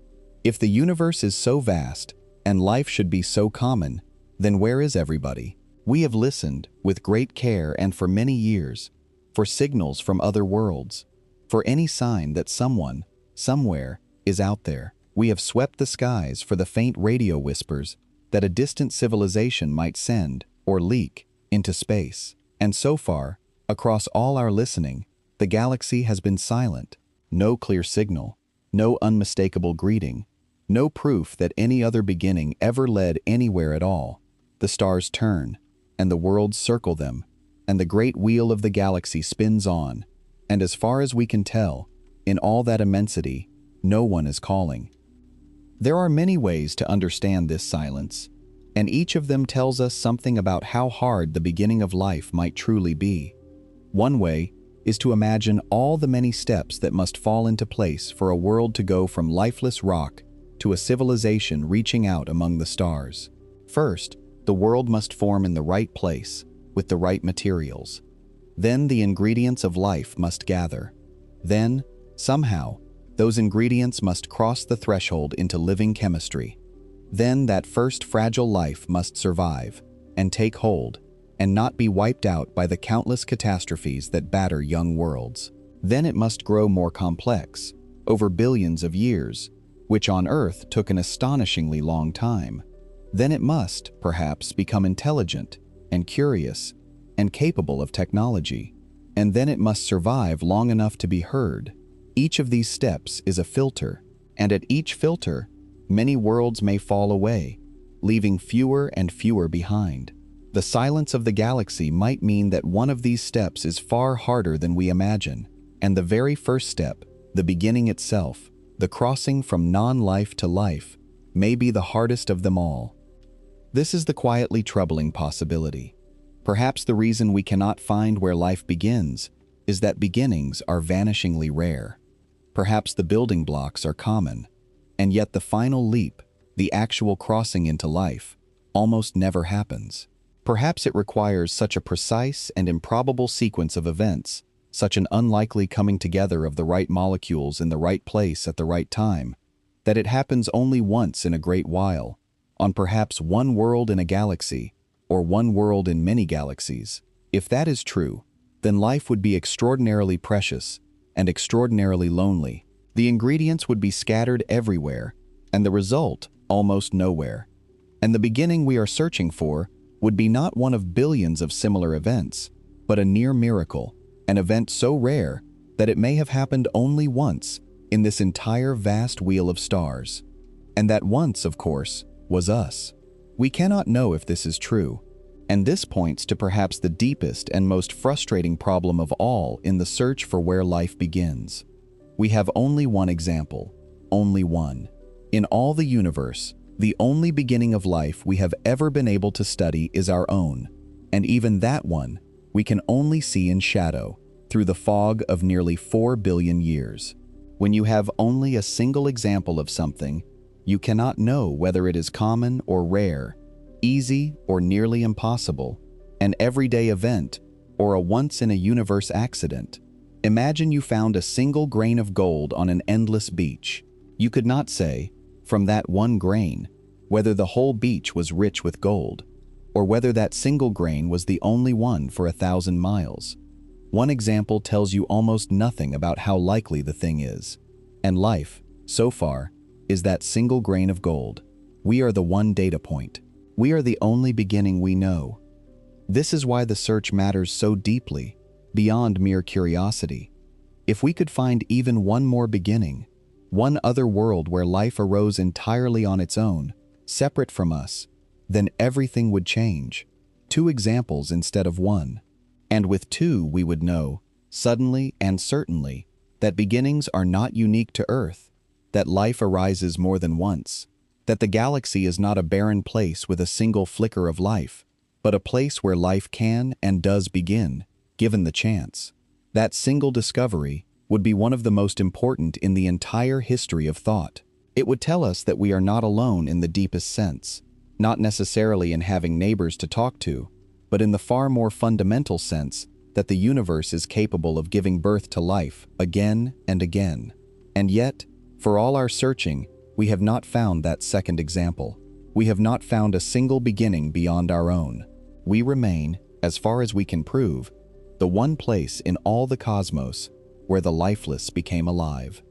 If the universe is so vast, and life should be so common, then where is everybody? We have listened, with great care and for many years, for signals from other worlds, for any sign that someone, somewhere, is out there. We have swept the skies for the faint radio whispers that a distant civilization might send, or leak, into space. And so far, across all our listening, the galaxy has been silent. No clear signal, no unmistakable greeting, no proof that any other beginning ever led anywhere at all. The stars turn, and the worlds circle them, and the great wheel of the galaxy spins on, and as far as we can tell, in all that immensity, no one is calling. There are many ways to understand this silence, and each of them tells us something about how hard the beginning of life might truly be. One way is to imagine all the many steps that must fall into place for a world to go from lifeless rock to a civilization reaching out among the stars. First, the world must form in the right place, with the right materials. Then the ingredients of life must gather. Then, somehow, those ingredients must cross the threshold into living chemistry. Then that first fragile life must survive and take hold and not be wiped out by the countless catastrophes that batter young worlds. Then it must grow more complex, over billions of years, which on Earth took an astonishingly long time. Then it must, perhaps, become intelligent and curious and capable of technology. And then it must survive long enough to be heard. Each of these steps is a filter, and at each filter, many worlds may fall away, leaving fewer and fewer behind. The silence of the galaxy might mean that one of these steps is far harder than we imagine, and the very first step, the beginning itself, the crossing from non-life to life, may be the hardest of them all. This is the quietly troubling possibility. Perhaps the reason we cannot find where life begins is that beginnings are vanishingly rare. Perhaps the building blocks are common, and yet the final leap, the actual crossing into life, almost never happens. Perhaps it requires such a precise and improbable sequence of events, such an unlikely coming together of the right molecules in the right place at the right time, that it happens only once in a great while, on perhaps one world in a galaxy, or one world in many galaxies. If that is true, then life would be extraordinarily precious and extraordinarily lonely. The ingredients would be scattered everywhere, and the result almost nowhere. And the beginning we are searching for would be not one of billions of similar events, but a near miracle, an event so rare that it may have happened only once in this entire vast wheel of stars. And that once, of course, was us. We cannot know if this is true, And this points to perhaps the deepest and most frustrating problem of all in the search for where life begins. We have only one example, only one. In all the universe, the only beginning of life we have ever been able to study is our own, and even that one we can only see in shadow, through the fog of nearly 4 billion years. When you have only a single example of something, you cannot know whether it is common or rare, easy or nearly impossible, an everyday event or a once-in-a-universe accident. Imagine you found a single grain of gold on an endless beach. You could not say, from that one grain, whether the whole beach was rich with gold, or whether that single grain was the only one for 1,000 miles. One example tells you almost nothing about how likely the thing is. And life, so far, is that single grain of gold. We are the one data point. We are the only beginning we know. This is why the search matters so deeply, beyond mere curiosity. If we could find even one more beginning, one other world where life arose entirely on its own, separate from us, then everything would change. 2 examples instead of one. And with 2 we would know, suddenly and certainly, that beginnings are not unique to Earth, that life arises more than once, that the galaxy is not a barren place with a single flicker of life, but a place where life can and does begin, given the chance. That single discovery would be one of the most important in the entire history of thought. It would tell us that we are not alone in the deepest sense, not necessarily in having neighbors to talk to, but in the far more fundamental sense that the universe is capable of giving birth to life again and again. And yet, for all our searching, we have not found that second example. We have not found a single beginning beyond our own. We remain, as far as we can prove, the one place in all the cosmos where the lifeless became alive.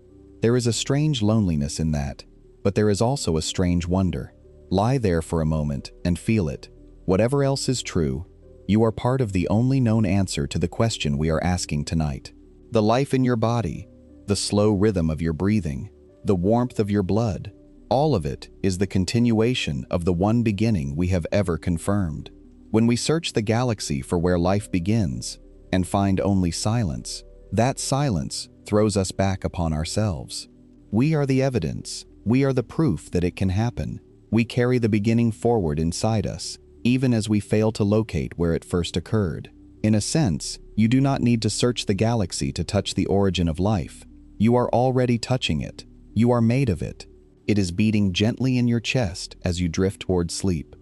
There is a strange loneliness in that, but there is also a strange wonder. Lie there for a moment and feel it. Whatever else is true, you are part of the only known answer to the question we are asking tonight. The life in your body, the slow rhythm of your breathing, the warmth of your blood, all of it is the continuation of the one beginning we have ever confirmed. When we search the galaxy for where life begins and find only silence, that silence throws us back upon ourselves. We are the evidence. We are the proof that it can happen. We carry the beginning forward inside us, even as we fail to locate where it first occurred. In a sense, you do not need to search the galaxy to touch the origin of life. You are already touching it. You are made of it. It is beating gently in your chest as you drift toward sleep.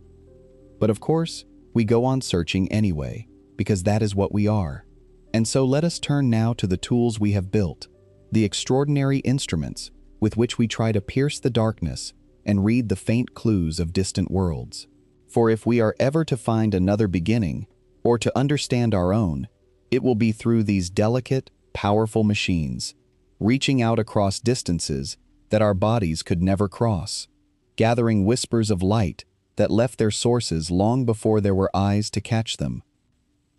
But of course, we go on searching anyway, because that is what we are. And so let us turn now to the tools we have built, the extraordinary instruments with which we try to pierce the darkness and read the faint clues of distant worlds. For if we are ever to find another beginning, or to understand our own, it will be through these delicate, powerful machines, reaching out across distances that our bodies could never cross, gathering whispers of light that left their sources long before there were eyes to catch them.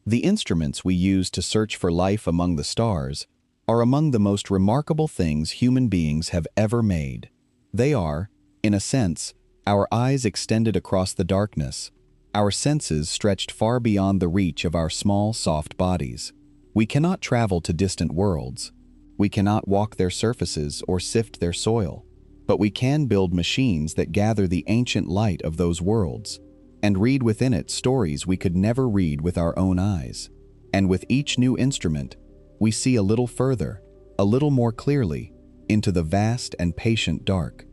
The instruments we use to search for life among the stars are among the most remarkable things human beings have ever made. They are, in a sense, our eyes extended across the darkness, our senses stretched far beyond the reach of our small, soft bodies. We cannot travel to distant worlds. We cannot walk their surfaces or sift their soil, but we can build machines that gather the ancient light of those worlds and read within it stories we could never read with our own eyes. And with each new instrument, we see a little further, a little more clearly, into the vast and patient dark.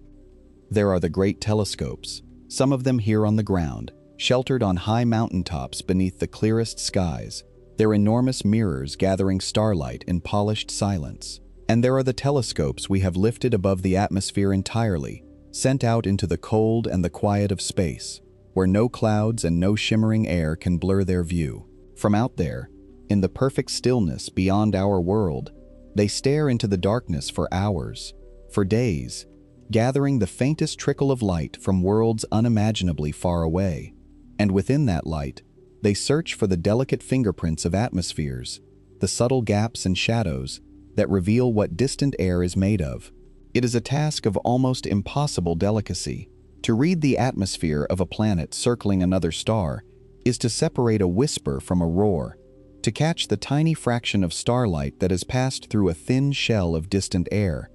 There are the great telescopes, some of them here on the ground, sheltered on high mountaintops beneath the clearest skies, their enormous mirrors gathering starlight in polished silence. And there are the telescopes we have lifted above the atmosphere entirely, sent out into the cold and the quiet of space, where no clouds and no shimmering air can blur their view. From out there, in the perfect stillness beyond our world, they stare into the darkness for hours, for days, gathering the faintest trickle of light from worlds unimaginably far away. And within that light, they search for the delicate fingerprints of atmospheres, the subtle gaps and shadows that reveal what distant air is made of. It is a task of almost impossible delicacy. To read the atmosphere of a planet circling another star is to separate a whisper from a roar, to catch the tiny fraction of starlight that has passed through a thin shell of distant air,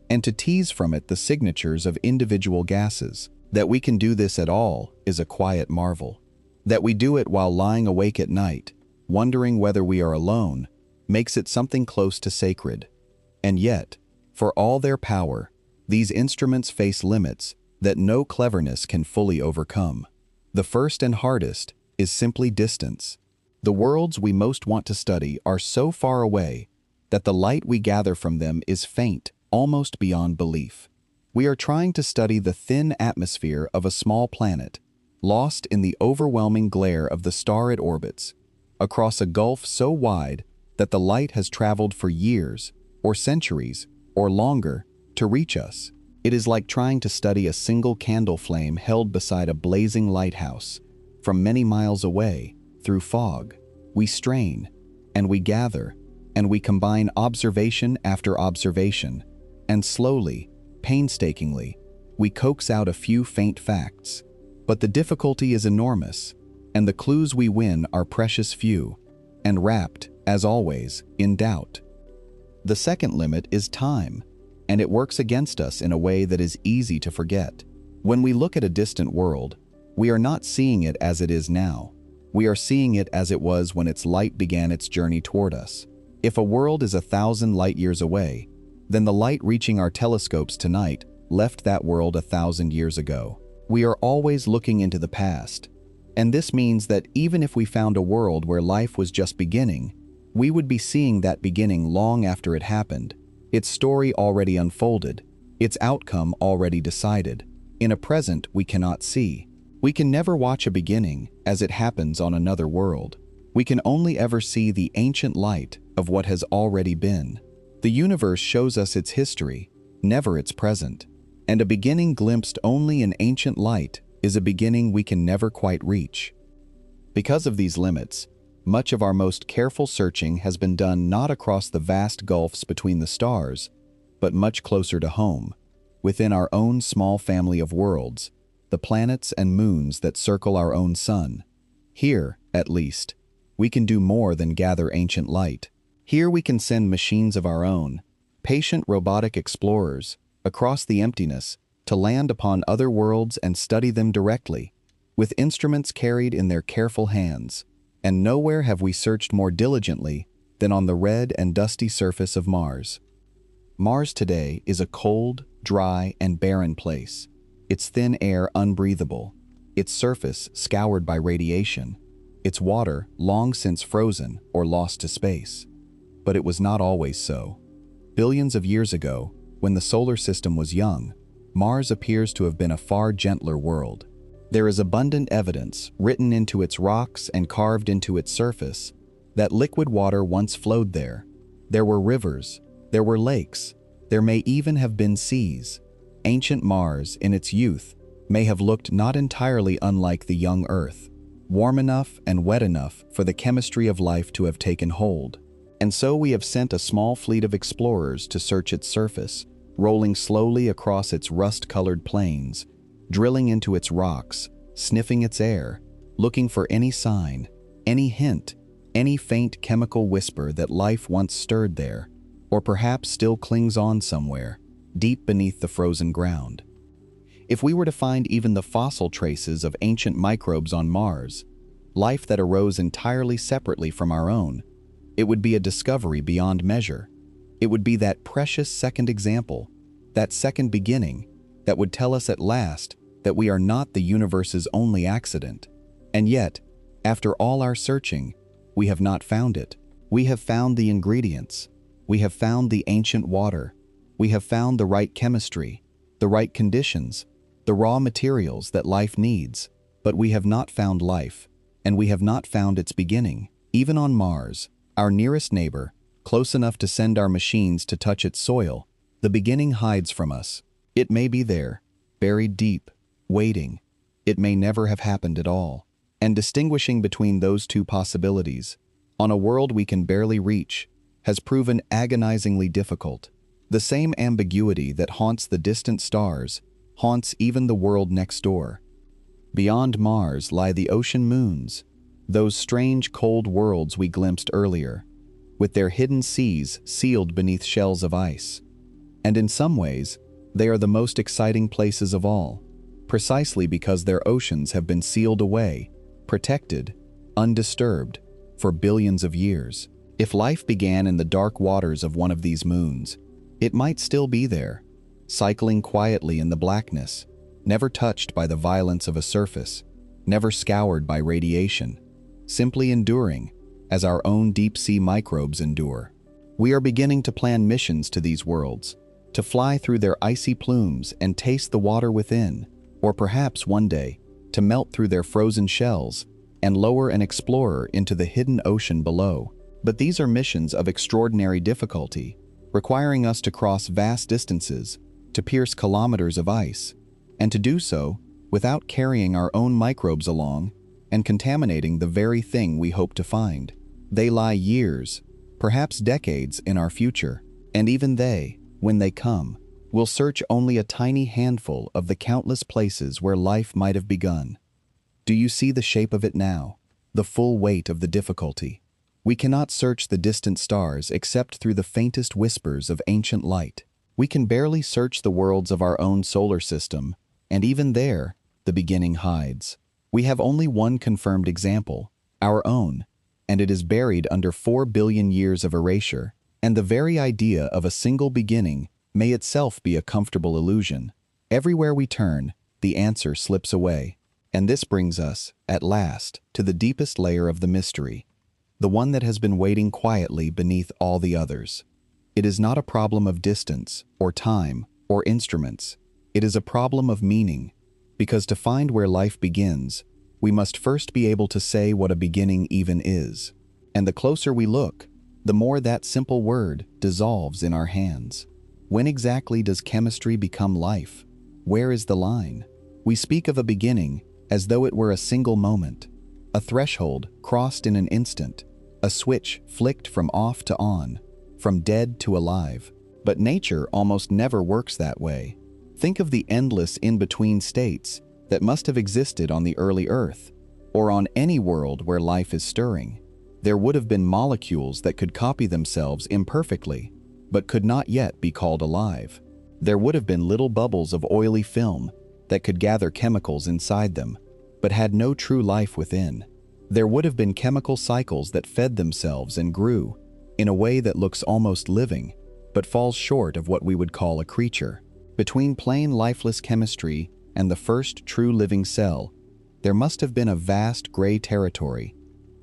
and to tease from it the signatures of individual gases. That we can do this at all is a quiet marvel. That we do it while lying awake at night, wondering whether we are alone, makes it something close to sacred. And yet, for all their power, these instruments face limits that no cleverness can fully overcome. The first and hardest is simply distance. The worlds we most want to study are so far away that the light we gather from them is faint, almost beyond belief. We are trying to study the thin atmosphere of a small planet, lost in the overwhelming glare of the star it orbits, across a gulf so wide that the light has traveled for years, or centuries, or longer, to reach us. It is like trying to study a single candle flame held beside a blazing lighthouse. From many miles away, through fog, we strain, and we gather, and we combine observation after observation, and slowly, painstakingly, we coax out a few faint facts. But the difficulty is enormous, and the clues we win are precious few, and wrapped, as always, in doubt. The second limit is time, and it works against us in a way that is easy to forget. When we look at a distant world, we are not seeing it as it is now. We are seeing it as it was when its light began its journey toward us. If a world is 1,000 light years away, then the light reaching our telescopes tonight left that world 1,000 years ago. We are always looking into the past, and this means that even if we found a world where life was just beginning, we would be seeing that beginning long after it happened, its story already unfolded, its outcome already decided, in a present we cannot see. We can never watch a beginning as it happens on another world. We can only ever see the ancient light of what has already been. The universe shows us its history, never its present, and a beginning glimpsed only in ancient light is a beginning we can never quite reach. Because of these limits, much of our most careful searching has been done not across the vast gulfs between the stars, but much closer to home, within our own small family of worlds, the planets and moons that circle our own sun. Here, at least, we can do more than gather ancient light. Here we can send machines of our own, patient robotic explorers, across the emptiness to land upon other worlds and study them directly, with instruments carried in their careful hands. And nowhere have we searched more diligently than on the red and dusty surface of Mars. Mars today is a cold, dry, and barren place, its thin air unbreathable, its surface scoured by radiation, its water long since frozen or lost to space. But it was not always so. Billions of years ago, when the solar system was young, Mars appears to have been a far gentler world. There is abundant evidence, written into its rocks and carved into its surface, that liquid water once flowed there. There were rivers, there were lakes, there may even have been seas. Ancient Mars, in its youth, may have looked not entirely unlike the young Earth, warm enough and wet enough for the chemistry of life to have taken hold. And so we have sent a small fleet of explorers to search its surface, rolling slowly across its rust-colored plains, drilling into its rocks, sniffing its air, looking for any sign, any hint, any faint chemical whisper that life once stirred there, or perhaps still clings on somewhere, deep beneath the frozen ground. If we were to find even the fossil traces of ancient microbes on Mars, life that arose entirely separately from our own, it would be a discovery beyond measure. It would be that precious second example, that second beginning, that would tell us at last that we are not the universe's only accident. And yet, after all our searching, we have not found it. We have found the ingredients. We have found the ancient water. We have found the right chemistry, the right conditions, the raw materials that life needs. But we have not found life, and we have not found its beginning. Even on Mars, our nearest neighbor, close enough to send our machines to touch its soil, the beginning hides from us. It may be there, buried deep, waiting. It may never have happened at all. And distinguishing between those two possibilities, on a world we can barely reach, has proven agonizingly difficult. The same ambiguity that haunts the distant stars haunts even the world next door. Beyond Mars lie the ocean moons, those strange cold worlds we glimpsed earlier, with their hidden seas sealed beneath shells of ice. And in some ways, they are the most exciting places of all, precisely because their oceans have been sealed away, protected, undisturbed, for billions of years. If life began in the dark waters of one of these moons, it might still be there, cycling quietly in the blackness, never touched by the violence of a surface, never scoured by radiation, simply enduring as our own deep-sea microbes endure. We are beginning to plan missions to these worlds, to fly through their icy plumes and taste the water within, or perhaps one day, to melt through their frozen shells and lower an explorer into the hidden ocean below. But these are missions of extraordinary difficulty, requiring us to cross vast distances, to pierce kilometers of ice, and to do so without carrying our own microbes along and contaminating the very thing we hope to find. They lie years, perhaps decades in our future, and even they, when they come, will search only a tiny handful of the countless places where life might have begun. Do you see the shape of it now, the full weight of the difficulty? We cannot search the distant stars except through the faintest whispers of ancient light. We can barely search the worlds of our own solar system, and even there, the beginning hides. We have only one confirmed example, our own, and it is buried under 4 billion years of erasure, and the very idea of a single beginning may itself be a comfortable illusion. Everywhere we turn, the answer slips away. And this brings us, at last, to the deepest layer of the mystery, the one that has been waiting quietly beneath all the others. It is not a problem of distance, or time, or instruments. It is a problem of meaning, because to find where life begins, we must first be able to say what a beginning even is. And the closer we look, the more that simple word dissolves in our hands. When exactly does chemistry become life? Where is the line? We speak of a beginning as though it were a single moment, a threshold crossed in an instant, a switch flicked from off to on, from dead to alive. But nature almost never works that way. Think of the endless in-between states that must have existed on the early Earth, or on any world where life is stirring. There would have been molecules that could copy themselves imperfectly, but could not yet be called alive. There would have been little bubbles of oily film that could gather chemicals inside them, but had no true life within. There would have been chemical cycles that fed themselves and grew in a way that looks almost living, but falls short of what we would call a creature. Between plain lifeless chemistry and the first true living cell, there must have been a vast gray territory,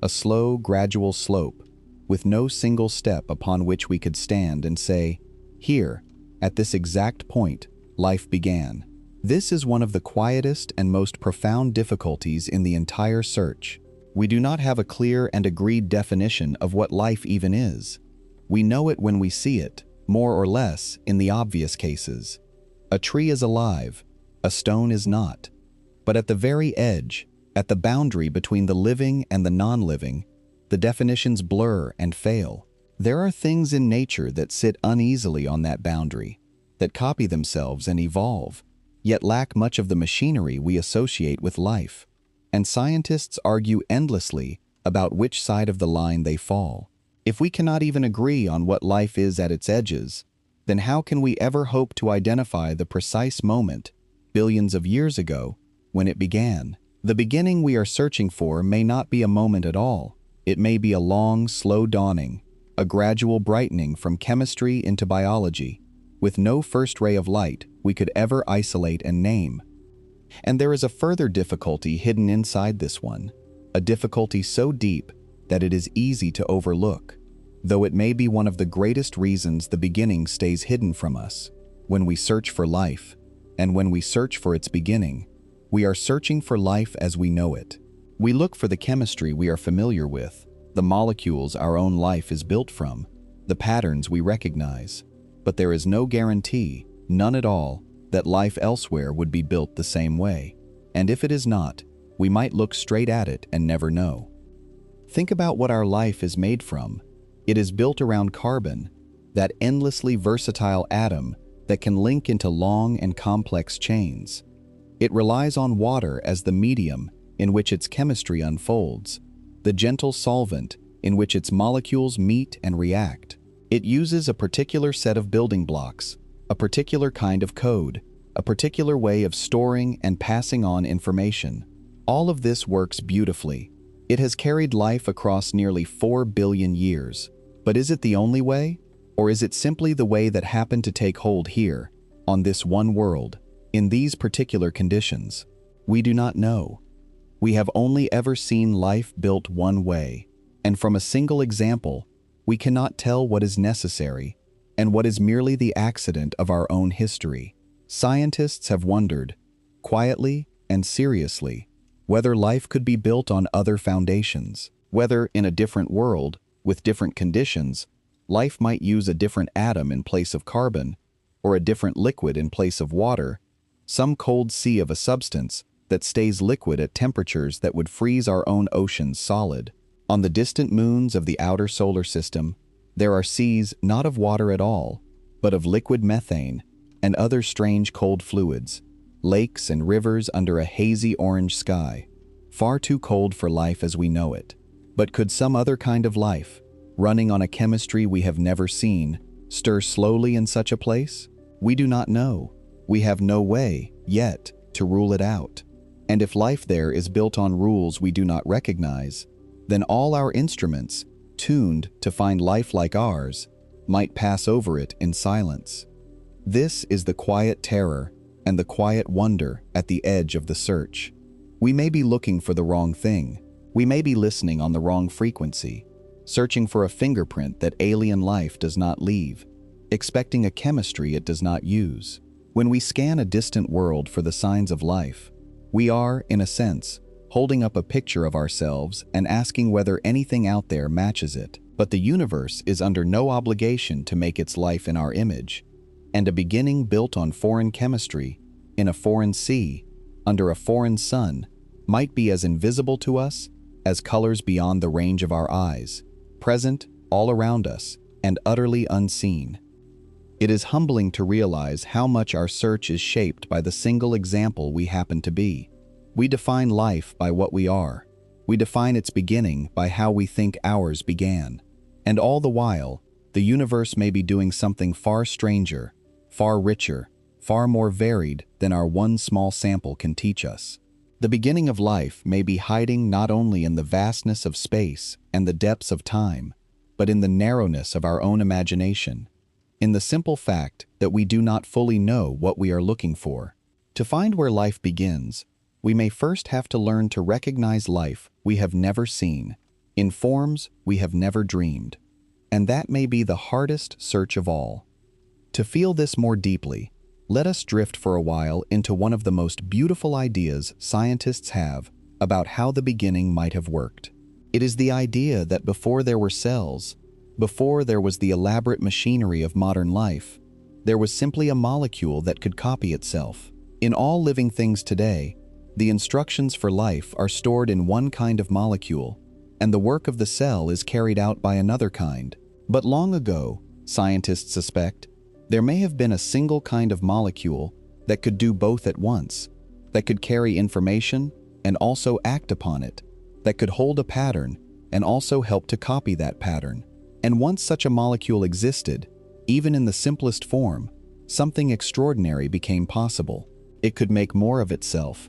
a slow, gradual slope, with no single step upon which we could stand and say, here, at this exact point, life began. This is one of the quietest and most profound difficulties in the entire search. We do not have a clear and agreed definition of what life even is. We know it when we see it, more or less, in the obvious cases. A tree is alive, a stone is not. But at the very edge, at the boundary between the living and the non-living, the definitions blur and fail. There are things in nature that sit uneasily on that boundary, that copy themselves and evolve, yet lack much of the machinery we associate with life. And scientists argue endlessly about which side of the line they fall. If we cannot even agree on what life is at its edges, then how can we ever hope to identify the precise moment, billions of years ago, when it began? The beginning we are searching for may not be a moment at all. It may be a long, slow dawning, a gradual brightening from chemistry into biology, with no first ray of light we could ever isolate and name. And there is a further difficulty hidden inside this one, a difficulty so deep that it is easy to overlook, though it may be one of the greatest reasons the beginning stays hidden from us. When we search for life, and when we search for its beginning, we are searching for life as we know it. We look for the chemistry we are familiar with, the molecules our own life is built from, the patterns we recognize. But there is no guarantee, none at all, that life elsewhere would be built the same way. And if it is not, we might look straight at it and never know. Think about what our life is made from. It is built around carbon, that endlessly versatile atom that can link into long and complex chains. It relies on water as the medium in which its chemistry unfolds, the gentle solvent in which its molecules meet and react. It uses a particular set of building blocks, a particular kind of code, a particular way of storing and passing on information. All of this works beautifully. It has carried life across nearly 4 billion years. But is it the only way? Or is it simply the way that happened to take hold here, on this one world, in these particular conditions? We do not know. We have only ever seen life built one way, and from a single example, we cannot tell what is necessary and what is merely the accident of our own history. Scientists have wondered, quietly and seriously, whether life could be built on other foundations, whether in a different world, with different conditions, life might use a different atom in place of carbon, or a different liquid in place of water, some cold sea of a substance that stays liquid at temperatures that would freeze our own oceans solid. On the distant moons of the outer solar system, there are seas not of water at all, but of liquid methane and other strange cold fluids, lakes and rivers under a hazy orange sky, far too cold for life as we know it. But could some other kind of life, running on a chemistry we have never seen, stir slowly in such a place? We do not know. We have no way, yet, to rule it out. And if life there is built on rules we do not recognize, then all our instruments, tuned to find life like ours, might pass over it in silence. This is the quiet terror and the quiet wonder at the edge of the search. We may be looking for the wrong thing. We may be listening on the wrong frequency, searching for a fingerprint that alien life does not leave, expecting a chemistry it does not use. When we scan a distant world for the signs of life, we are, in a sense, holding up a picture of ourselves and asking whether anything out there matches it. But the universe is under no obligation to make its life in our image, and a beginning built on foreign chemistry, in a foreign sea, under a foreign sun, might be as invisible to us as colors beyond the range of our eyes, present all around us and utterly unseen. It is humbling to realize how much our search is shaped by the single example we happen to be. We define life by what we are. We define its beginning by how we think ours began. And all the while, the universe may be doing something far stranger, far richer, far more varied than our one small sample can teach us. The beginning of life may be hiding not only in the vastness of space and the depths of time, but in the narrowness of our own imagination, in the simple fact that we do not fully know what we are looking for. To find where life begins, we may first have to learn to recognize life we have never seen, in forms we have never dreamed. And that may be the hardest search of all. To feel this more deeply, let us drift for a while into one of the most beautiful ideas scientists have about how the beginning might have worked. It is the idea that before there were cells, before there was the elaborate machinery of modern life, there was simply a molecule that could copy itself. In all living things today, the instructions for life are stored in one kind of molecule, and the work of the cell is carried out by another kind. But long ago, scientists suspect, there may have been a single kind of molecule that could do both at once, that could carry information and also act upon it, that could hold a pattern and also help to copy that pattern. And once such a molecule existed, even in the simplest form, something extraordinary became possible. It could make more of itself,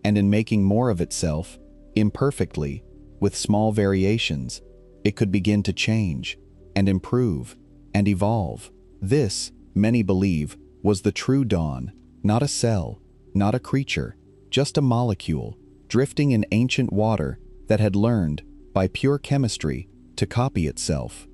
and in making more of itself, imperfectly, with small variations, it could begin to change, and improve, and evolve. This, many believe, was the true dawn, not a cell, not a creature, just a molecule, drifting in ancient water that had learned, by pure chemistry, to copy itself.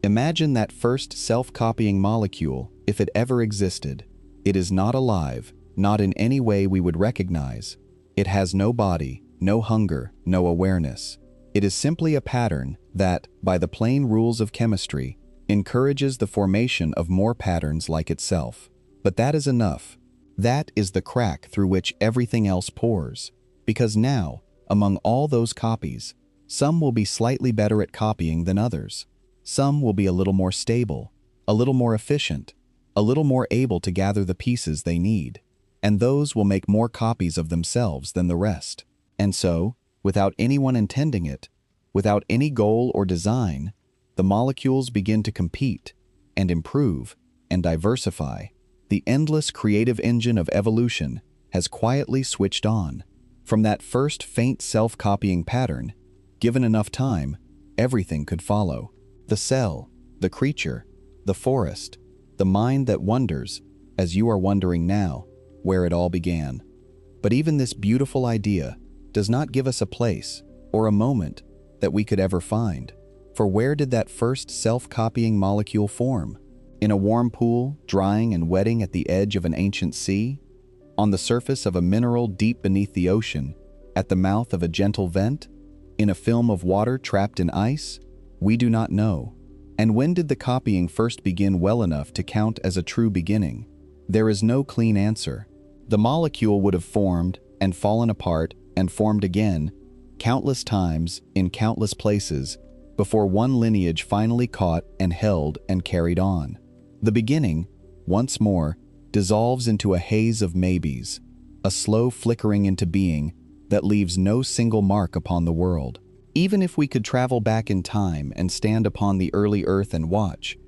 Imagine that first self-copying molecule, if it ever existed. It is not alive, not in any way we would recognize. It has no body, no hunger, no awareness. It is simply a pattern that, by the plain rules of chemistry, encourages the formation of more patterns like itself. But that is enough. That is the crack through which everything else pours. Because now, among all those copies, some will be slightly better at copying than others. Some will be a little more stable, a little more efficient, a little more able to gather the pieces they need. And those will make more copies of themselves than the rest. And so, without anyone intending it, Without any goal or design, the molecules begin to compete and improve and diversify. The endless creative engine of evolution has quietly switched on. From that first faint self-copying pattern, given enough time, everything could follow. The cell, the creature, the forest, the mind that wonders, as you are wondering now, where it all began. But even this beautiful idea does not give us a place or a moment that we could ever find. For where did that first self-copying molecule form? In a warm pool, drying and wetting at the edge of an ancient sea? On the surface of a mineral deep beneath the ocean? At the mouth of a gentle vent? In a film of water trapped in ice? We do not know. And when did the copying first begin well enough to count as a true beginning? There is no clean answer. The molecule would have formed and fallen apart and formed again countless times in countless places before one lineage finally caught and held and carried on. The beginning, once more, dissolves into a haze of maybes, a slow flickering into being that leaves no single mark upon the world. Even if we could travel back in time and stand upon the early earth and watch,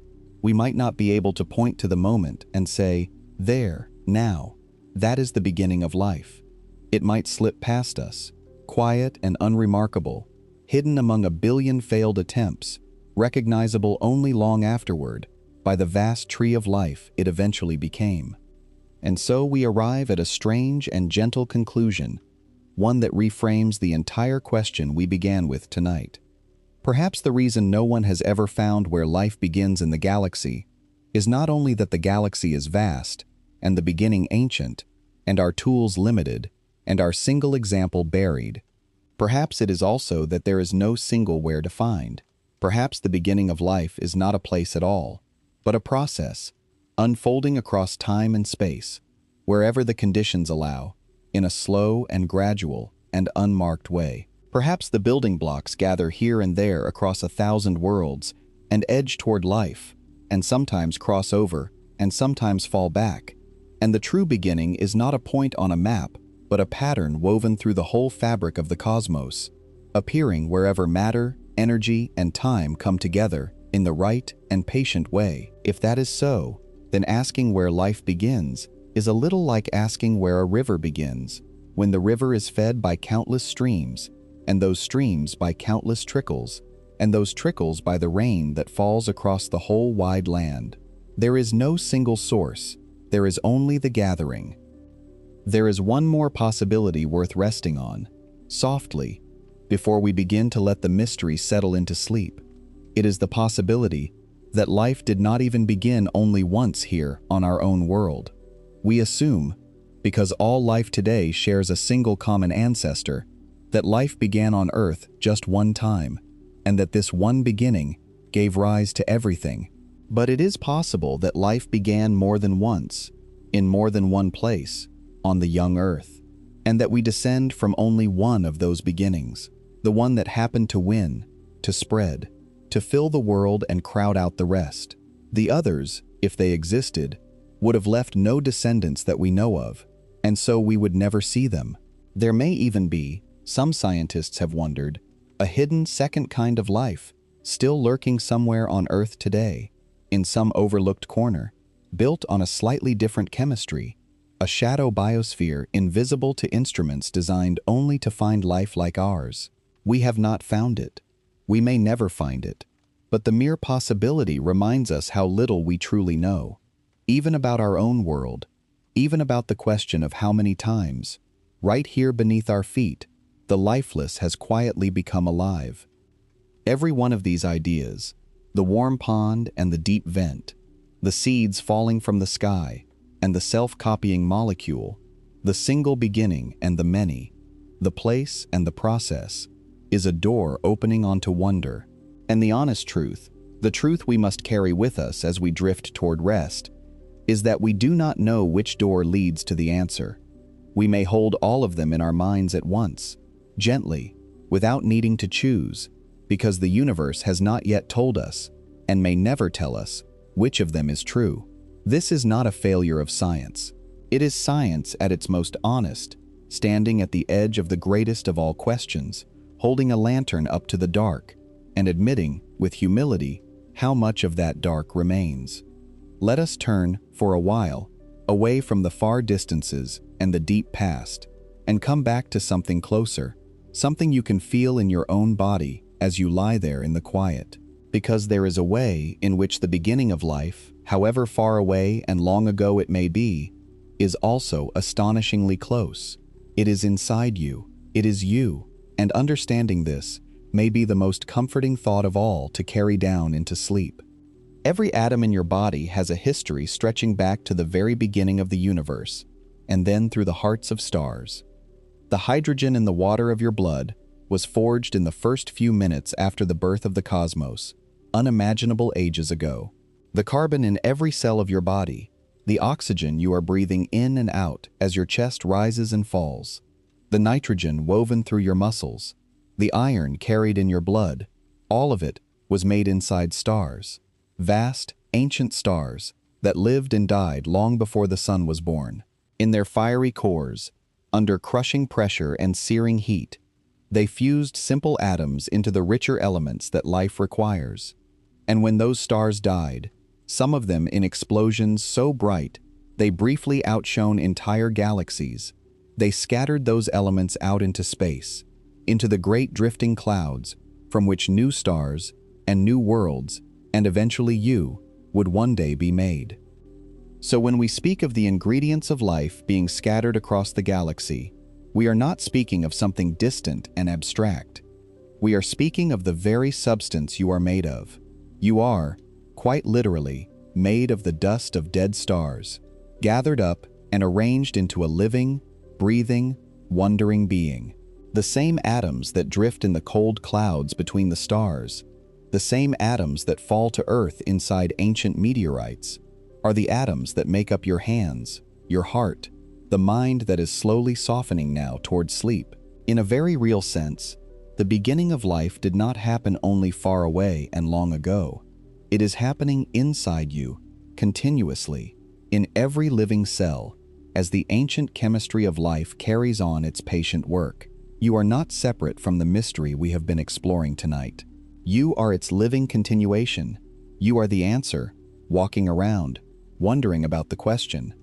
we might not be able to point to the moment and say, "There, now, that is the beginning of life." It might slip past us, quiet and unremarkable, hidden among a billion failed attempts, recognizable only long afterward by the vast tree of life it eventually became. And so we arrive at a strange and gentle conclusion, one that reframes the entire question we began with tonight. Perhaps the reason no one has ever found where life begins in the galaxy is not only that the galaxy is vast, and the beginning ancient, and our tools limited, and our single example buried. Perhaps it is also that there is no single where to find. Perhaps the beginning of life is not a place at all, but a process, unfolding across time and space, wherever the conditions allow, in a slow and gradual and unmarked way. Perhaps the building blocks gather here and there across 1,000 worlds and edge toward life, and sometimes cross over and sometimes fall back. And the true beginning is not a point on a map, but a pattern woven through the whole fabric of the cosmos, appearing wherever matter, energy, and time come together in the right and patient way. If that is so, then asking where life begins is a little like asking where a river begins, when the river is fed by countless streams, and those streams by countless trickles, and those trickles by the rain that falls across the whole wide land. There is no single source, there is only the gathering. There is one more possibility worth resting on, softly, before we begin to let the mystery settle into sleep. It is the possibility that life did not even begin only once here on our own world. We assume, because all life today shares a single common ancestor, that life began on Earth just one time, and that this one beginning gave rise to everything. But it is possible that life began more than once, in more than one place, on the young Earth, and that we descend from only one of those beginnings, the one that happened to win, to spread, to fill the world and crowd out the rest. The others, if they existed, would have left no descendants that we know of, and so we would never see them. There may even be, some scientists have wondered, a hidden second kind of life, still lurking somewhere on Earth today, in some overlooked corner, built on a slightly different chemistry, a shadow biosphere invisible to instruments designed only to find life like ours. We have not found it. We may never find it. But the mere possibility reminds us how little we truly know, even about our own world, even about the question of how many times, right here beneath our feet, the lifeless has quietly become alive. Every one of these ideas, the warm pond and the deep vent, the seeds falling from the sky, and the self-copying molecule, the single beginning and the many, the place and the process, is a door opening onto wonder. And the honest truth, the truth we must carry with us as we drift toward rest, is that we do not know which door leads to the answer. We may hold all of them in our minds at once, gently, without needing to choose, because the universe has not yet told us, and may never tell us, which of them is true. This is not a failure of science. It is science at its most honest, standing at the edge of the greatest of all questions, holding a lantern up to the dark, and admitting, with humility, how much of that dark remains. Let us turn, for a while, away from the far distances and the deep past, and come back to something closer, something you can feel in your own body as you lie there in the quiet. Because there is a way in which the beginning of life, however far away and long ago it may be, is also astonishingly close. It is inside you. It is you. And understanding this may be the most comforting thought of all to carry down into sleep. Every atom in your body has a history stretching back to the very beginning of the universe, and then through the hearts of stars. The hydrogen in the water of your blood was forged in the first few minutes after the birth of the cosmos, unimaginable ages ago. The carbon in every cell of your body, the oxygen you are breathing in and out as your chest rises and falls, the nitrogen woven through your muscles, the iron carried in your blood, all of it was made inside stars, vast, ancient stars that lived and died long before the sun was born. In their fiery cores, under crushing pressure and searing heat, they fused simple atoms into the richer elements that life requires. And when those stars died, some of them in explosions so bright they briefly outshone entire galaxies, they scattered those elements out into space, into the great drifting clouds from which new stars and new worlds, and eventually you, would one day be made. So when we speak of the ingredients of life being scattered across the galaxy, we are not speaking of something distant and abstract. We are speaking of the very substance you are made of. You are, quite literally, made of the dust of dead stars, gathered up and arranged into a living, breathing, wondering being. The same atoms that drift in the cold clouds between the stars, the same atoms that fall to Earth inside ancient meteorites, are the atoms that make up your hands, your heart, the mind that is slowly softening now toward sleep. In a very real sense, the beginning of life did not happen only far away and long ago. It is happening inside you, continuously, in every living cell, as the ancient chemistry of life carries on its patient work. You are not separate from the mystery we have been exploring tonight. You are its living continuation. You are the answer, walking around, wondering about the question.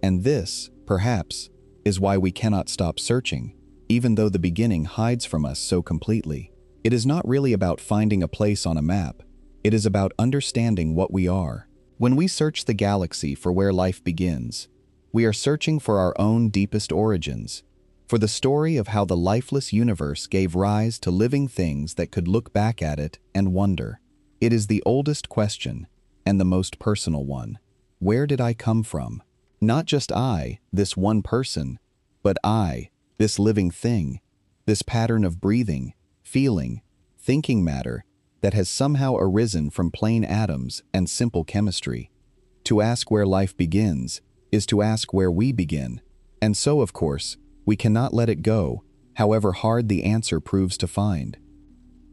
And this, perhaps, is why we cannot stop searching, even though the beginning hides from us so completely. It is not really about finding a place on a map. It is about understanding what we are. When we search the galaxy for where life begins, we are searching for our own deepest origins, for the story of how the lifeless universe gave rise to living things that could look back at it and wonder. It is the oldest question, and the most personal one. Where did I come from? Not just I, this one person, but I, this living thing, this pattern of breathing, feeling, thinking matter that has somehow arisen from plain atoms and simple chemistry. To ask where life begins is to ask where we begin, and so, of course, we cannot let it go, however hard the answer proves to find.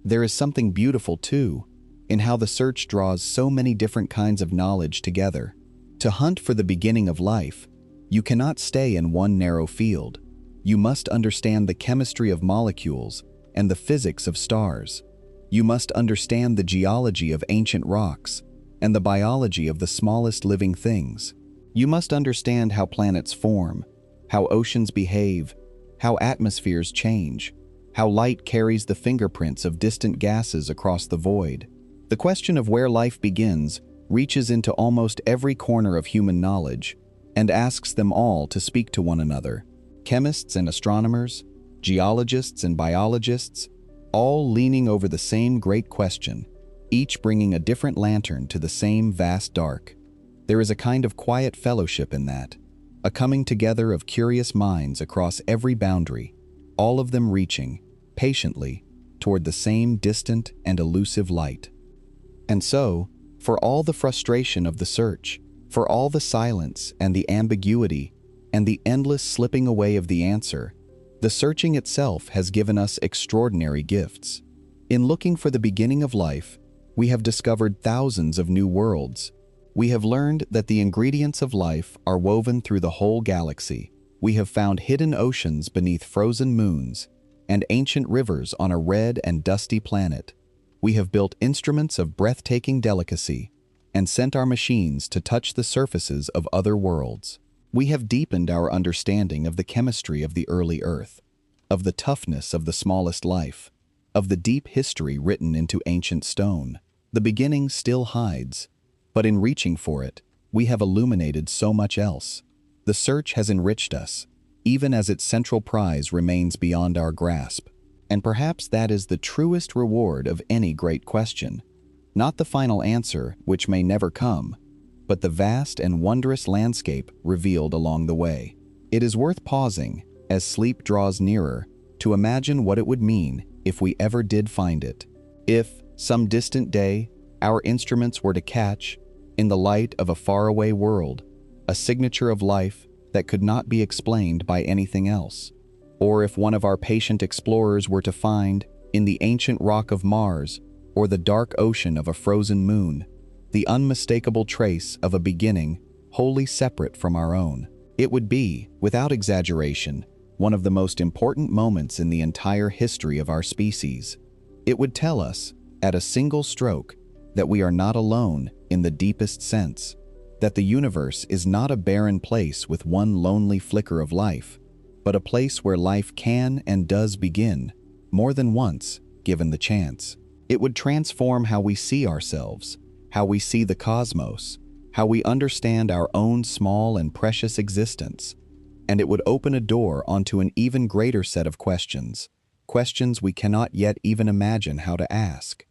There is something beautiful, too, in how the search draws so many different kinds of knowledge together. To hunt for the beginning of life, you cannot stay in one narrow field. You must understand the chemistry of molecules and the physics of stars. You must understand the geology of ancient rocks and the biology of the smallest living things. You must understand how planets form, how oceans behave, how atmospheres change, how light carries the fingerprints of distant gases across the void. The question of where life begins reaches into almost every corner of human knowledge and asks them all to speak to one another. Chemists and astronomers, geologists and biologists, all leaning over the same great question, each bringing a different lantern to the same vast dark. There is a kind of quiet fellowship in that, a coming together of curious minds across every boundary, all of them reaching, patiently, toward the same distant and elusive light. And so, for all the frustration of the search, for all the silence and the ambiguity and the endless slipping away of the answer, the searching itself has given us extraordinary gifts. In looking for the beginning of life, we have discovered thousands of new worlds. We have learned that the ingredients of life are woven through the whole galaxy. We have found hidden oceans beneath frozen moons and ancient rivers on a red and dusty planet. We have built instruments of breathtaking delicacy and sent our machines to touch the surfaces of other worlds. We have deepened our understanding of the chemistry of the early Earth, of the toughness of the smallest life, of the deep history written into ancient stone. The beginning still hides, but in reaching for it, we have illuminated so much else. The search has enriched us, even as its central prize remains beyond our grasp. And perhaps that is the truest reward of any great question. Not the final answer, which may never come, but the vast and wondrous landscape revealed along the way. It is worth pausing, as sleep draws nearer, to imagine what it would mean if we ever did find it. If, some distant day, our instruments were to catch, in the light of a faraway world, a signature of life that could not be explained by anything else. Or if one of our patient explorers were to find, in the ancient rock of Mars, or the dark ocean of a frozen moon, the unmistakable trace of a beginning wholly separate from our own. It would be, without exaggeration, one of the most important moments in the entire history of our species. It would tell us, at a single stroke, that we are not alone in the deepest sense, that the universe is not a barren place with one lonely flicker of life, but a place where life can and does begin, more than once, given the chance. It would transform how we see ourselves, how we see the cosmos, how we understand our own small and precious existence, and it would open a door onto an even greater set of questions, questions we cannot yet even imagine how to ask.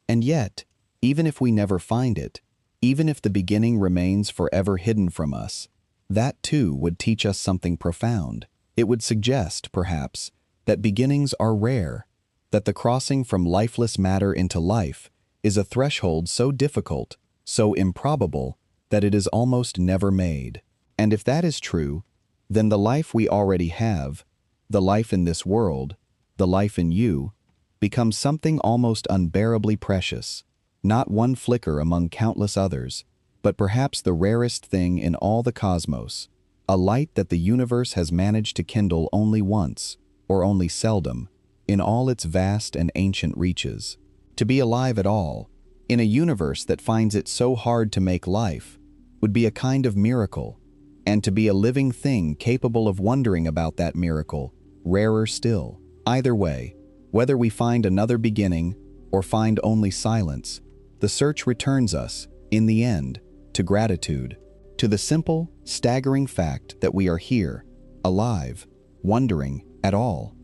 And yet, even if we never find it, even if the beginning remains forever hidden from us, that too would teach us something profound. It would suggest, perhaps, that beginnings are rare, that the crossing from lifeless matter into life is a threshold so difficult, so improbable, that it is almost never made. And if that is true, then the life we already have, the life in this world, the life in you, becomes something almost unbearably precious, not one flicker among countless others, but perhaps the rarest thing in all the cosmos, a light that the universe has managed to kindle only once, or only seldom, in all its vast and ancient reaches. To be alive at all, in a universe that finds it so hard to make life, would be a kind of miracle, and to be a living thing capable of wondering about that miracle, rarer still. Either way, whether we find another beginning or find only silence, the search returns us, in the end, to gratitude, to the simple, staggering fact that we are here, alive, wondering at all.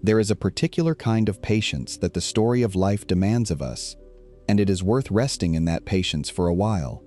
There is a particular kind of patience that the story of life demands of us, and it is worth resting in that patience for a while,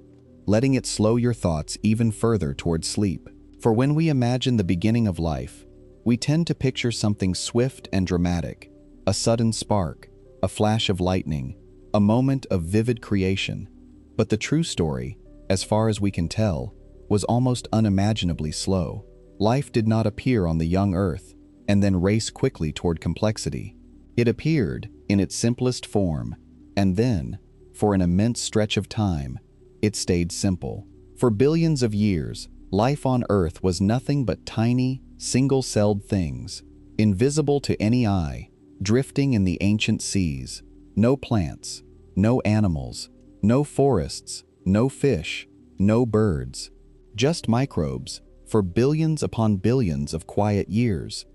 letting it slow your thoughts even further toward sleep. For when we imagine the beginning of life, we tend to picture something swift and dramatic, a sudden spark, a flash of lightning, a moment of vivid creation. But the true story, as far as we can tell, was almost unimaginably slow. Life did not appear on the young earth and then race quickly toward complexity. It appeared in its simplest form, and then, for an immense stretch of time, it stayed simple. For billions of years, life on Earth was nothing but tiny, single-celled things, invisible to any eye, drifting in the ancient seas. No plants, no animals, no forests, no fish, no birds. Just microbes, for billions upon billions of quiet years.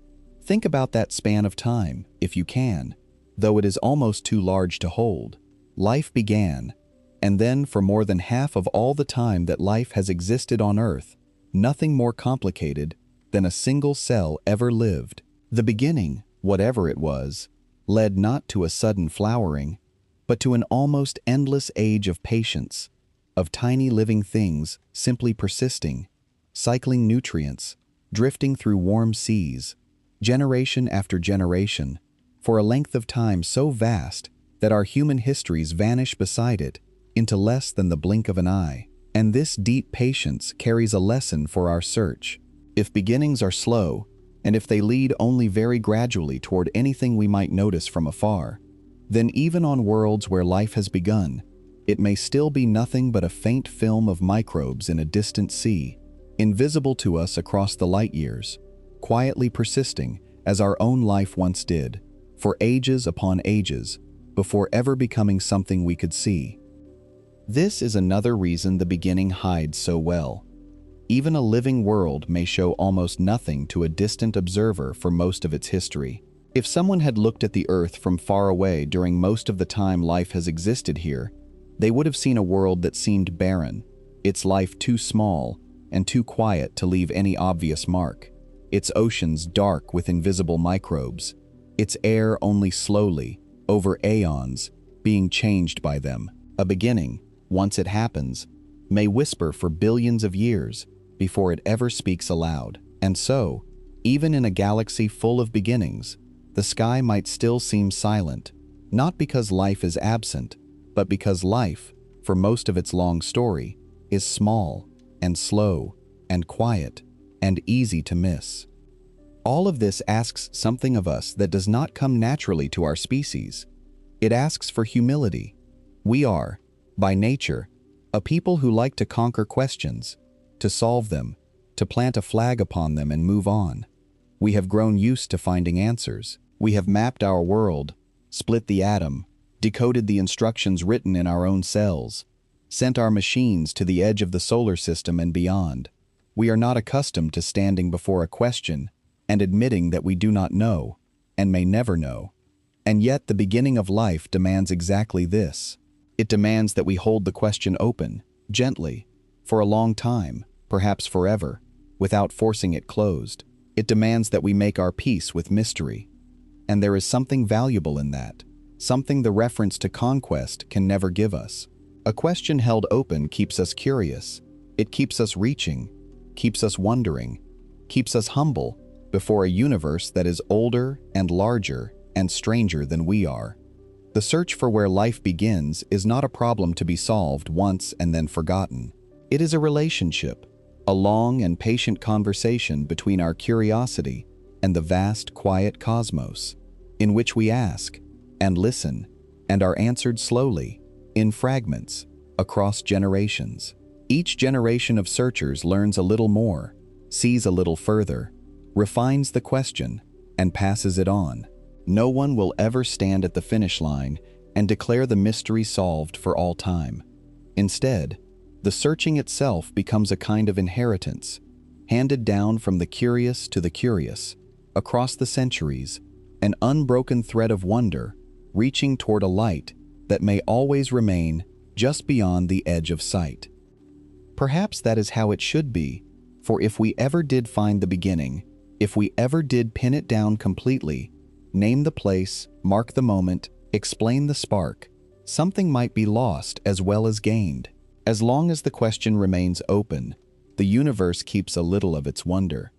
Think about that span of time, if you can, though it is almost too large to hold. Life began, and then for more than half of all the time that life has existed on Earth, nothing more complicated than a single cell ever lived. The beginning, whatever it was, led not to a sudden flowering, but to an almost endless age of patience, of tiny living things simply persisting, cycling nutrients, drifting through warm seas, generation after generation, for a length of time so vast that our human histories vanish beside it into less than the blink of an eye. And this deep patience carries a lesson for our search. If beginnings are slow, and if they lead only very gradually toward anything we might notice from afar, then even on worlds where life has begun, it may still be nothing but a faint film of microbes in a distant sea, invisible to us across the light years, quietly persisting as our own life once did, for ages upon ages, before ever becoming something we could see. This is another reason the beginning hides so well. Even a living world may show almost nothing to a distant observer for most of its history. If someone had looked at the Earth from far away during most of the time life has existed here, they would have seen a world that seemed barren, its life too small and too quiet to leave any obvious mark, its oceans dark with invisible microbes, its air only slowly, over aeons, being changed by them. A beginning, once it happens, may whisper for billions of years before it ever speaks aloud. And so, even in a galaxy full of beginnings, the sky might still seem silent, not because life is absent, but because life, for most of its long story, is small and slow and quiet and easy to miss. All of this asks something of us that does not come naturally to our species. It asks for humility. We are, by nature, a people who like to conquer questions, to solve them, to plant a flag upon them and move on. We have grown used to finding answers. We have mapped our world, split the atom, decoded the instructions written in our own cells, sent our machines to the edge of the solar system and beyond. We are not accustomed to standing before a question and admitting that we do not know and may never know. And yet the beginning of life demands exactly this. It demands that we hold the question open, gently, for a long time, perhaps forever, without forcing it closed. It demands that we make our peace with mystery. And there is something valuable in that, something the reference to conquest can never give us. A question held open keeps us curious. It keeps us reaching, keeps us wondering, keeps us humble before a universe that is older and larger and stranger than we are. The search for where life begins is not a problem to be solved once and then forgotten. It is a relationship, a long and patient conversation between our curiosity and the vast, quiet cosmos, in which we ask and listen and are answered slowly, in fragments, across generations. Each generation of searchers learns a little more, sees a little further, refines the question, and passes it on. No one will ever stand at the finish line and declare the mystery solved for all time. Instead, the searching itself becomes a kind of inheritance, handed down from the curious to the curious, across the centuries, an unbroken thread of wonder, reaching toward a light that may always remain just beyond the edge of sight. Perhaps that is how it should be, for if we ever did find the beginning, if we ever did pin it down completely, name the place, mark the moment, explain the spark, something might be lost as well as gained. As long as the question remains open, the universe keeps a little of its wonder.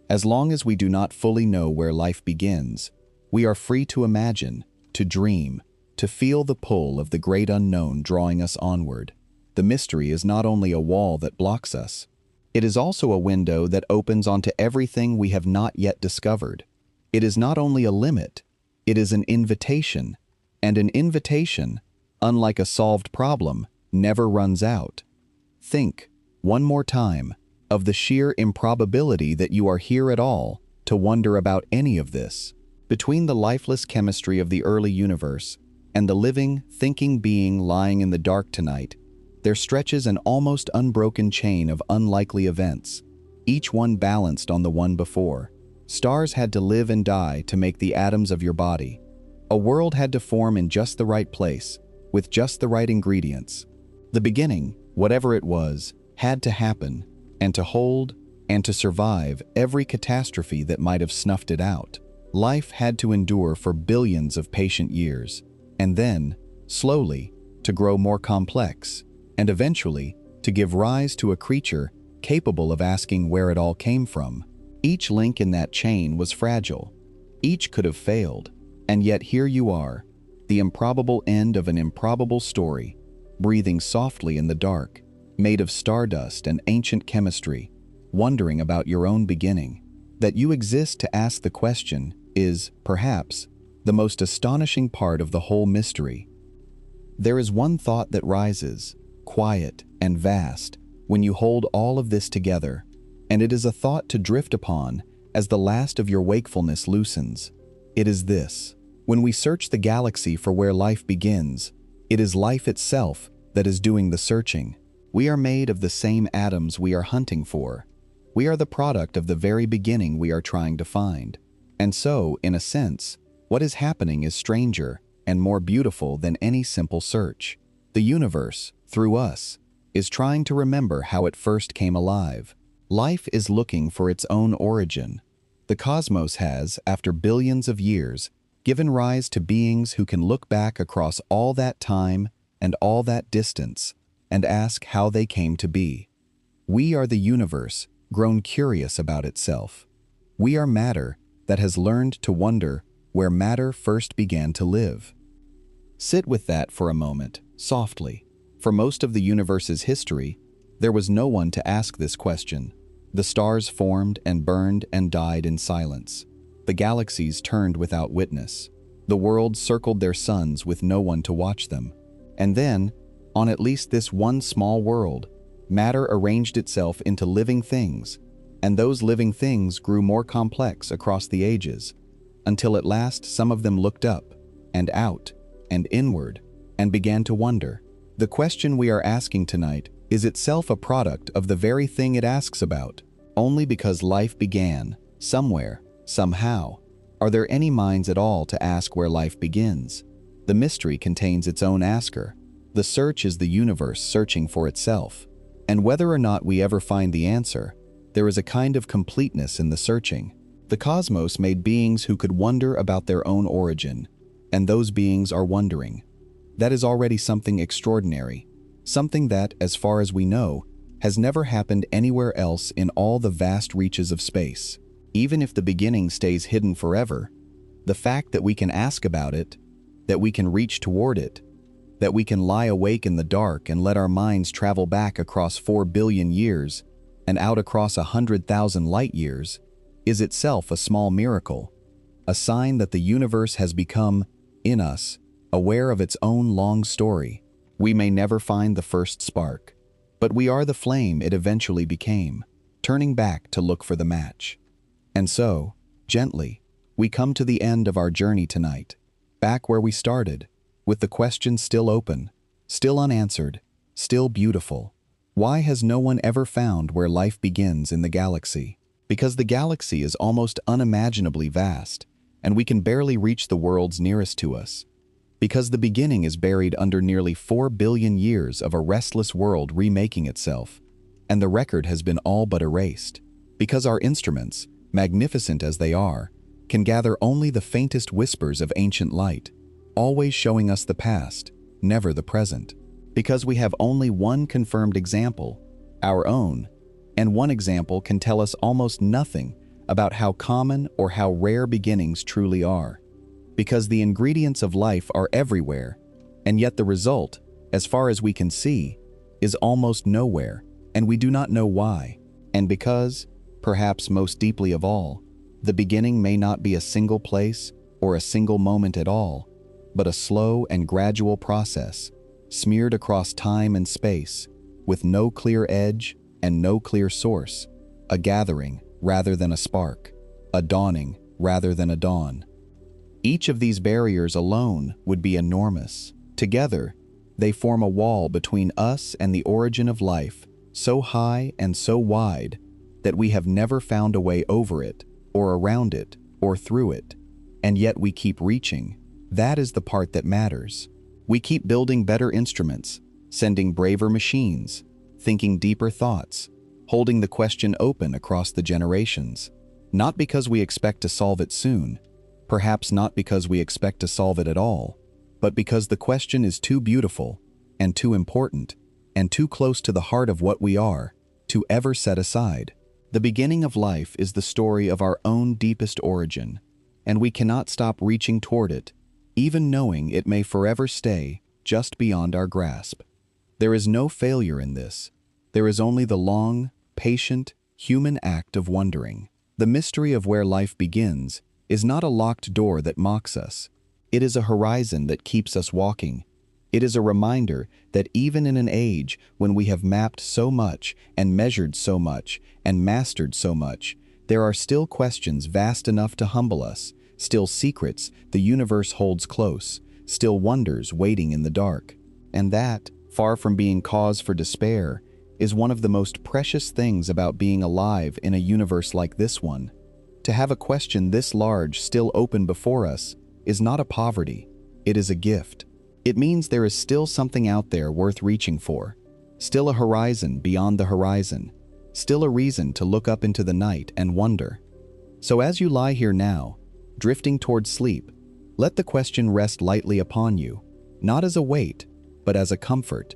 As long as we do not fully know where life begins, we are free to imagine, to dream, to feel the pull of the great unknown drawing us onward. The mystery is not only a wall that blocks us, it is also a window that opens onto everything we have not yet discovered. It is not only a limit, it is an invitation, and an invitation, unlike a solved problem, never runs out. Think, one more time, of the sheer improbability that you are here at all to wonder about any of this. Between the lifeless chemistry of the early universe and the living, thinking being lying in the dark tonight, there stretches an almost unbroken chain of unlikely events, each one balanced on the one before. Stars had to live and die to make the atoms of your body. A world had to form in just the right place, with just the right ingredients. The beginning, whatever it was, had to happen, and to hold and to survive every catastrophe that might have snuffed it out. Life had to endure for billions of patient years, and then, slowly, to grow more complex, and eventually to give rise to a creature capable of asking where it all came from. Each link in that chain was fragile. Each could have failed, and yet here you are, the improbable end of an improbable story, breathing softly in the dark, made of stardust and ancient chemistry, wondering about your own beginning. That you exist to ask the question is, perhaps, the most astonishing part of the whole mystery. There is one thought that rises, quiet and vast, when you hold all of this together, and it is a thought to drift upon as the last of your wakefulness loosens. It is this: when we search the galaxy for where life begins, it is life itself that is doing the searching. We are made of the same atoms we are hunting for. We are the product of the very beginning we are trying to find. And so, in a sense, what is happening is stranger and more beautiful than any simple search. The universe, through us, is trying to remember how it first came alive. Life is looking for its own origin. The cosmos has, after billions of years, given rise to beings who can look back across all that time and all that distance and ask how they came to be. We are the universe, grown curious about itself. We are matter that has learned to wonder where matter first began to live. Sit with that for a moment, softly. For most of the universe's history, there was no one to ask this question. The stars formed and burned and died in silence. The galaxies turned without witness. The worlds circled their suns with no one to watch them. And then, on at least this one small world, matter arranged itself into living things, and those living things grew more complex across the ages, until at last some of them looked up, and out, and inward, and began to wonder. The question we are asking tonight is itself a product of the very thing it asks about. Only because life began, somewhere, somehow, are there any minds at all to ask where life begins. The mystery contains its own asker. The search is the universe searching for itself. And whether or not we ever find the answer, there is a kind of completeness in the searching. The cosmos made beings who could wonder about their own origin, and those beings are wondering. That is already something extraordinary, something that, as far as we know, has never happened anywhere else in all the vast reaches of space. Even if the beginning stays hidden forever, the fact that we can ask about it, that we can reach toward it, that we can lie awake in the dark and let our minds travel back across 4 billion years and out across 100,000 light years, is itself a small miracle, a sign that the universe has become, in us, aware of its own long story. We may never find the first spark, but we are the flame it eventually became, turning back to look for the match. And so, gently, we come to the end of our journey tonight, back where we started, with the question still open, still unanswered, still beautiful. Why has no one ever found where life begins in the galaxy? Because the galaxy is almost unimaginably vast, and we can barely reach the worlds nearest to us. Because the beginning is buried under nearly 4 billion years of a restless world remaking itself, and the record has been all but erased. Because our instruments, magnificent as they are, can gather only the faintest whispers of ancient light, always showing us the past, never the present. Because we have only one confirmed example, our own, and one example can tell us almost nothing about how common or how rare beginnings truly are. Because the ingredients of life are everywhere, and yet the result, as far as we can see, is almost nowhere, and we do not know why. And because, perhaps most deeply of all, the beginning may not be a single place or a single moment at all, but a slow and gradual process, smeared across time and space, with no clear edge and no clear source, a gathering rather than a spark, a dawning rather than a dawn. Each of these barriers alone would be enormous. Together, they form a wall between us and the origin of life, so high and so wide that we have never found a way over it, or around it, or through it. And yet we keep reaching. That is the part that matters. We keep building better instruments, sending braver machines, thinking deeper thoughts, holding the question open across the generations. Not because we expect to solve it soon, perhaps not because we expect to solve it at all, but because the question is too beautiful, and too important, and too close to the heart of what we are, to ever set aside. The beginning of life is the story of our own deepest origin, and we cannot stop reaching toward it, even knowing it may forever stay just beyond our grasp. There is no failure in this. There is only the long, patient, human act of wondering. The mystery of where life begins is not a locked door that mocks us. It is a horizon that keeps us walking. It is a reminder that even in an age when we have mapped so much and measured so much and mastered so much, There are still questions vast enough to humble us, still secrets the universe holds close, still wonders waiting in the dark. And that, far from being cause for despair, is one of the most precious things about being alive in a universe like this one. To have a question this large still open before us is not a poverty, it is a gift. It means there is still something out there worth reaching for, still a horizon beyond the horizon, still a reason to look up into the night and wonder. So as you lie here now, drifting toward sleep, let the question rest lightly upon you, not as a weight, but as a comfort.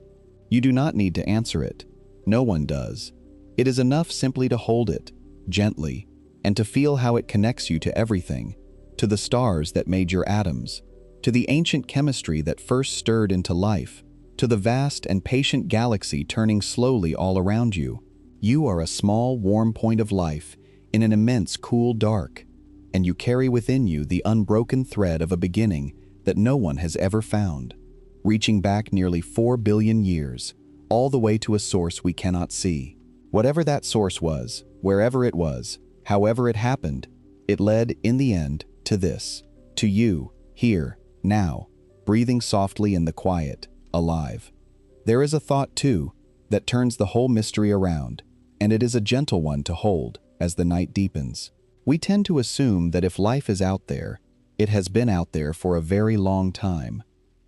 You do not need to answer it. No one does. It is enough simply to hold it, gently, and to feel how it connects you to everything, to the stars that made your atoms, to the ancient chemistry that first stirred into life, to the vast and patient galaxy turning slowly all around you. You are a small, warm point of life in an immense, cool dark, and you carry within you the unbroken thread of a beginning that no one has ever found, reaching back nearly 4 billion years, all the way to a source we cannot see. Whatever that source was, wherever it was, however it happened, it led, in the end, to this, to you, here, now, breathing softly in the quiet, alive. There is a thought, too, that turns the whole mystery around, and it is a gentle one to hold as the night deepens. We tend to assume that if life is out there, it has been out there for a very long time,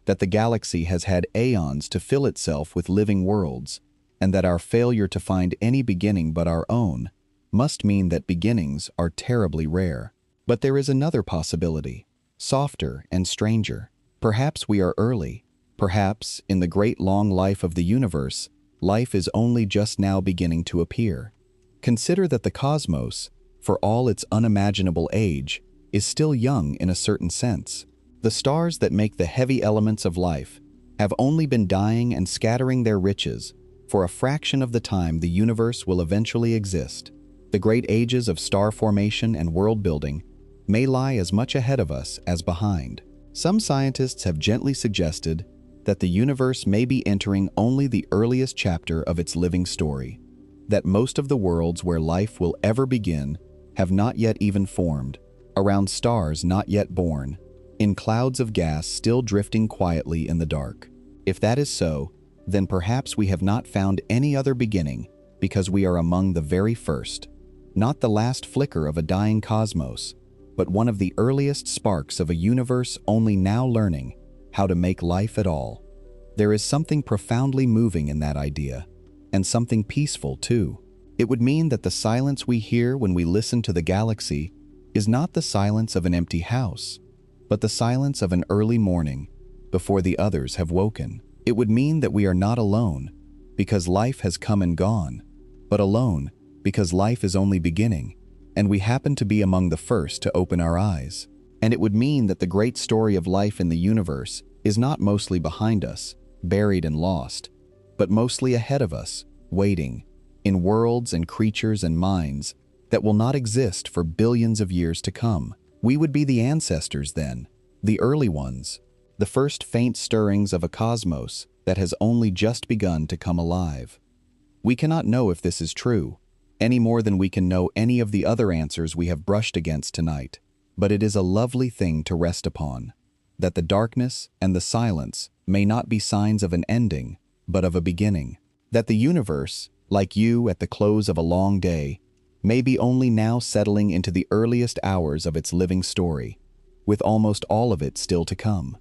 that the galaxy has had aeons to fill itself with living worlds, and that our failure to find any beginning but our own must mean that beginnings are terribly rare. But there is another possibility, softer and stranger. Perhaps we are early. Perhaps, in the great long life of the universe, life is only just now beginning to appear. Consider that the cosmos, for all its unimaginable age, is still young in a certain sense. The stars that make the heavy elements of life have only been dying and scattering their riches for a fraction of the time the universe will eventually exist. The great ages of star formation and world building may lie as much ahead of us as behind. Some scientists have gently suggested that the universe may be entering only the earliest chapter of its living story, that most of the worlds where life will ever begin have not yet even formed, around stars not yet born, in clouds of gas still drifting quietly in the dark. If that is so, then perhaps we have not found any other beginning because we are among the very first, not the last flicker of a dying cosmos, but one of the earliest sparks of a universe only now learning how to make life at all. There is something profoundly moving in that idea, and something peaceful too. It would mean that the silence we hear when we listen to the galaxy is not the silence of an empty house, but the silence of an early morning before the others have woken. It would mean that we are not alone because life has come and gone, but alone because life is only beginning, and we happen to be among the first to open our eyes. And it would mean that the great story of life in the universe is not mostly behind us, buried and lost, but mostly ahead of us, waiting, in worlds and creatures and minds that will not exist for billions of years to come. We would be the ancestors then, the early ones, the first faint stirrings of a cosmos that has only just begun to come alive. We cannot know if this is true, any more than we can know any of the other answers we have brushed against tonight, but it is a lovely thing to rest upon, that the darkness and the silence may not be signs of an ending, but of a beginning, that the universe, like you at the close of a long day, may be only now settling into the earliest hours of its living story, with almost all of it still to come.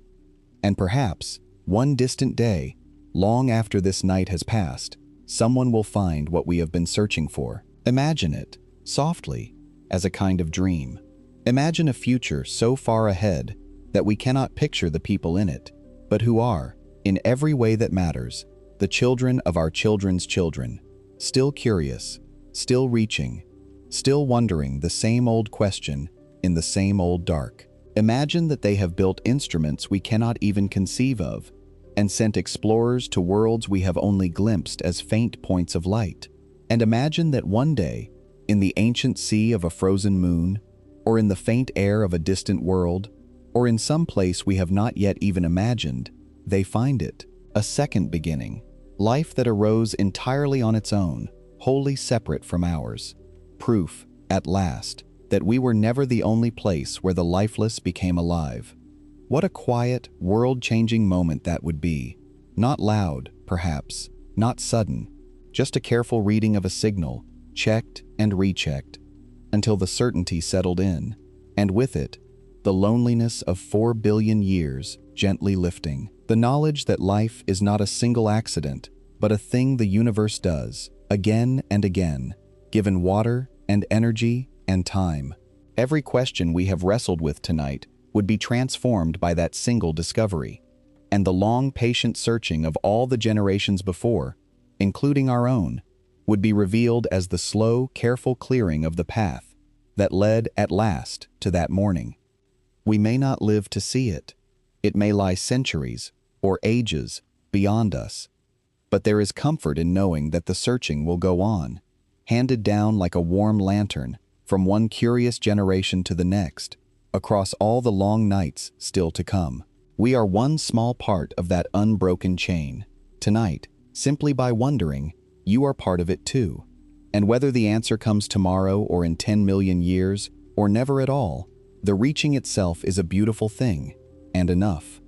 And perhaps, one distant day, long after this night has passed, someone will find what we have been searching for. Imagine it, softly, as a kind of dream. Imagine a future so far ahead that we cannot picture the people in it, but who are, in every way that matters, the children of our children's children, still curious, still reaching, still wondering the same old question in the same old dark. Imagine that they have built instruments we cannot even conceive of, and sent explorers to worlds we have only glimpsed as faint points of light. And imagine that one day, in the ancient sea of a frozen moon, or in the faint air of a distant world, or in some place we have not yet even imagined, they find it, a second beginning, life that arose entirely on its own, wholly separate from ours, proof at last, that we were never the only place where the lifeless became alive. What a quiet, world-changing moment that would be. Not loud, perhaps, not sudden, just a careful reading of a signal, checked and rechecked, until the certainty settled in, and with it, the loneliness of 4 billion years gently lifting. The knowledge that life is not a single accident, but a thing the universe does, again and again, given water and energy and time. Every question we have wrestled with tonight would be transformed by that single discovery, and the long, patient searching of all the generations before, including our own, would be revealed as the slow, careful clearing of the path that led at last to that morning. We may not live to see it. It may lie centuries or ages beyond us, but there is comfort in knowing that the searching will go on, handed down like a warm lantern from one curious generation to the next, across all the long nights still to come. We are one small part of that unbroken chain. Tonight, simply by wondering, you are part of it too. And whether the answer comes tomorrow or in 10 million years, or never at all, the reaching itself is a beautiful thing, and enough.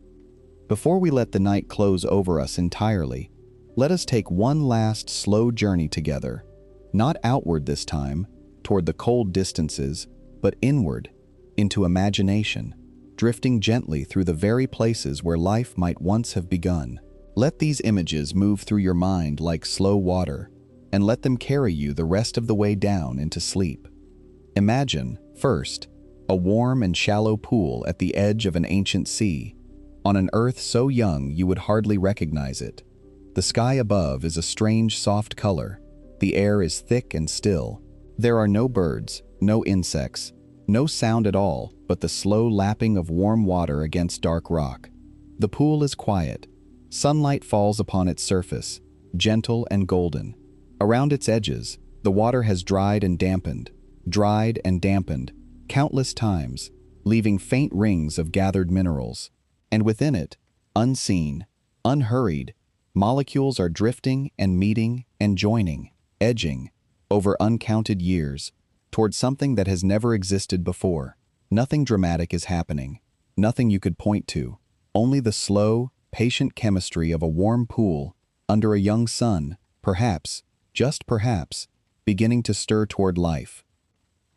Before we let the night close over us entirely, let us take one last slow journey together, not outward this time, toward the cold distances, but inward, into imagination, drifting gently through the very places where life might once have begun. Let these images move through your mind like slow water, and let them carry you the rest of the way down into sleep. Imagine, first, a warm and shallow pool at the edge of an ancient sea, on an earth so young you would hardly recognize it. The sky above is a strange soft color. The air is thick and still. There are no birds, no insects, no sound at all but the slow lapping of warm water against dark rock. The pool is quiet. Sunlight falls upon its surface, gentle and golden. Around its edges, the water has dried and dampened countless times, leaving faint rings of gathered minerals. And within it, unseen, unhurried, molecules are drifting and meeting and joining, edging, over uncounted years, toward something that has never existed before. Nothing dramatic is happening, nothing you could point to, only the slow, patient chemistry of a warm pool under a young sun, perhaps, just perhaps, beginning to stir toward life.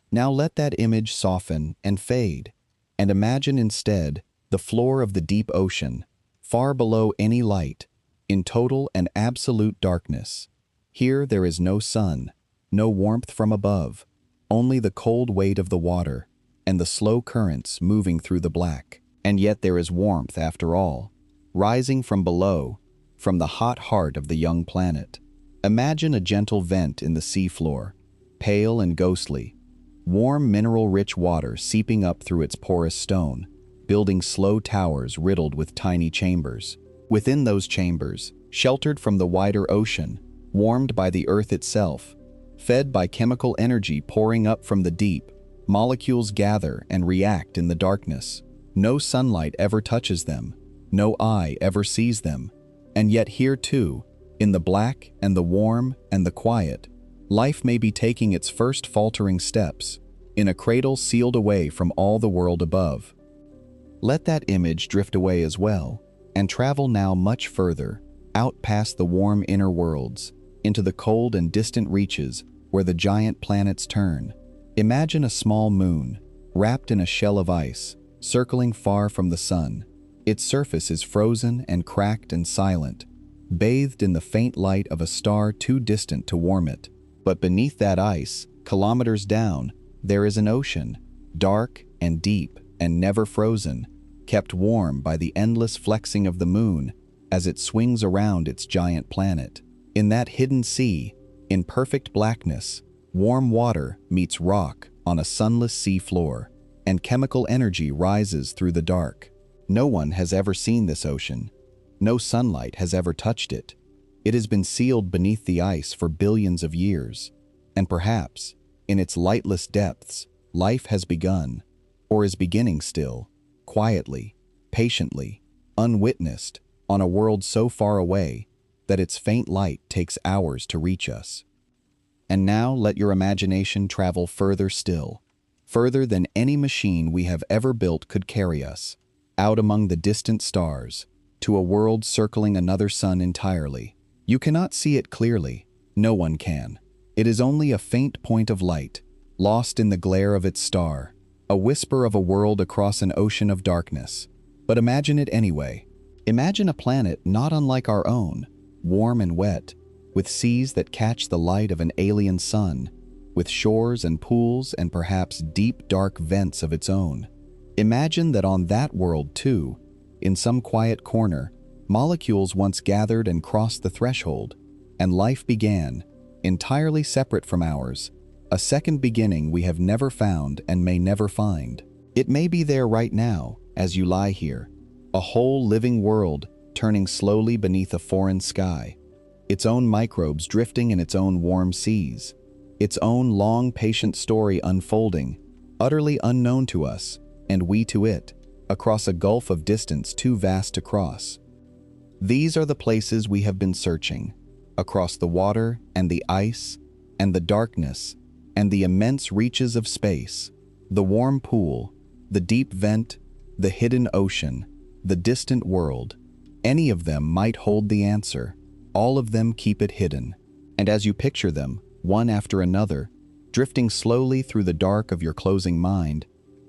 Now let that image soften and fade, and imagine instead the floor of the deep ocean, far below any light, in total and absolute darkness. Here there is no sun, no warmth from above, only the cold weight of the water and the slow currents moving through the black. And yet there is warmth after all, rising from below, from the hot heart of the young planet. Imagine a gentle vent in the seafloor, pale and ghostly, warm mineral-rich water seeping up through its porous stone, building slow towers riddled with tiny chambers. Within those chambers, sheltered from the wider ocean, warmed by the earth itself, fed by chemical energy pouring up from the deep, molecules gather and react in the darkness. No sunlight ever touches them, no eye ever sees them, and yet here too, in the black and the warm and the quiet, life may be taking its first faltering steps, in a cradle sealed away from all the world above. Let that image drift away as well, and travel now much further, out past the warm inner worlds, into the cold and distant reaches where the giant planets turn. Imagine a small moon, wrapped in a shell of ice, circling far from the sun. Its surface is frozen and cracked and silent, bathed in the faint light of a star too distant to warm it. But beneath that ice, kilometers down, there is an ocean, dark and deep and never frozen, kept warm by the endless flexing of the moon as it swings around its giant planet. In that hidden sea, in perfect blackness, warm water meets rock on a sunless sea floor, and chemical energy rises through the dark. No one has ever seen this ocean. No sunlight has ever touched it. It has been sealed beneath the ice for billions of years, and perhaps, in its lightless depths, life has begun, or is beginning still, quietly, patiently, unwitnessed, on a world so far away that its faint light takes hours to reach us. And now let your imagination travel further still, further than any machine we have ever built could carry us, out among the distant stars, to a world circling another sun entirely. You cannot see it clearly. No one can. It is only a faint point of light, lost in the glare of its star, a whisper of a world across an ocean of darkness. But imagine it anyway. Imagine a planet not unlike our own, warm and wet, with seas that catch the light of an alien sun, with shores and pools and perhaps deep dark vents of its own. Imagine that on that world too, in some quiet corner, molecules once gathered and crossed the threshold, and life began, entirely separate from ours, a second beginning we have never found and may never find. It may be there right now, as you lie here, a whole living world turning slowly beneath a foreign sky, its own microbes drifting in its own warm seas, its own long, patient story unfolding, utterly unknown to us, and we to it, across a gulf of distance too vast to cross. These are the places we have been searching, across the water and the ice and the darkness and the immense reaches of space, the warm pool, the deep vent, the hidden ocean, the distant world. Any of them might hold the answer. All of them keep it hidden. And as you picture them, one after another, drifting slowly through the dark of your closing mind,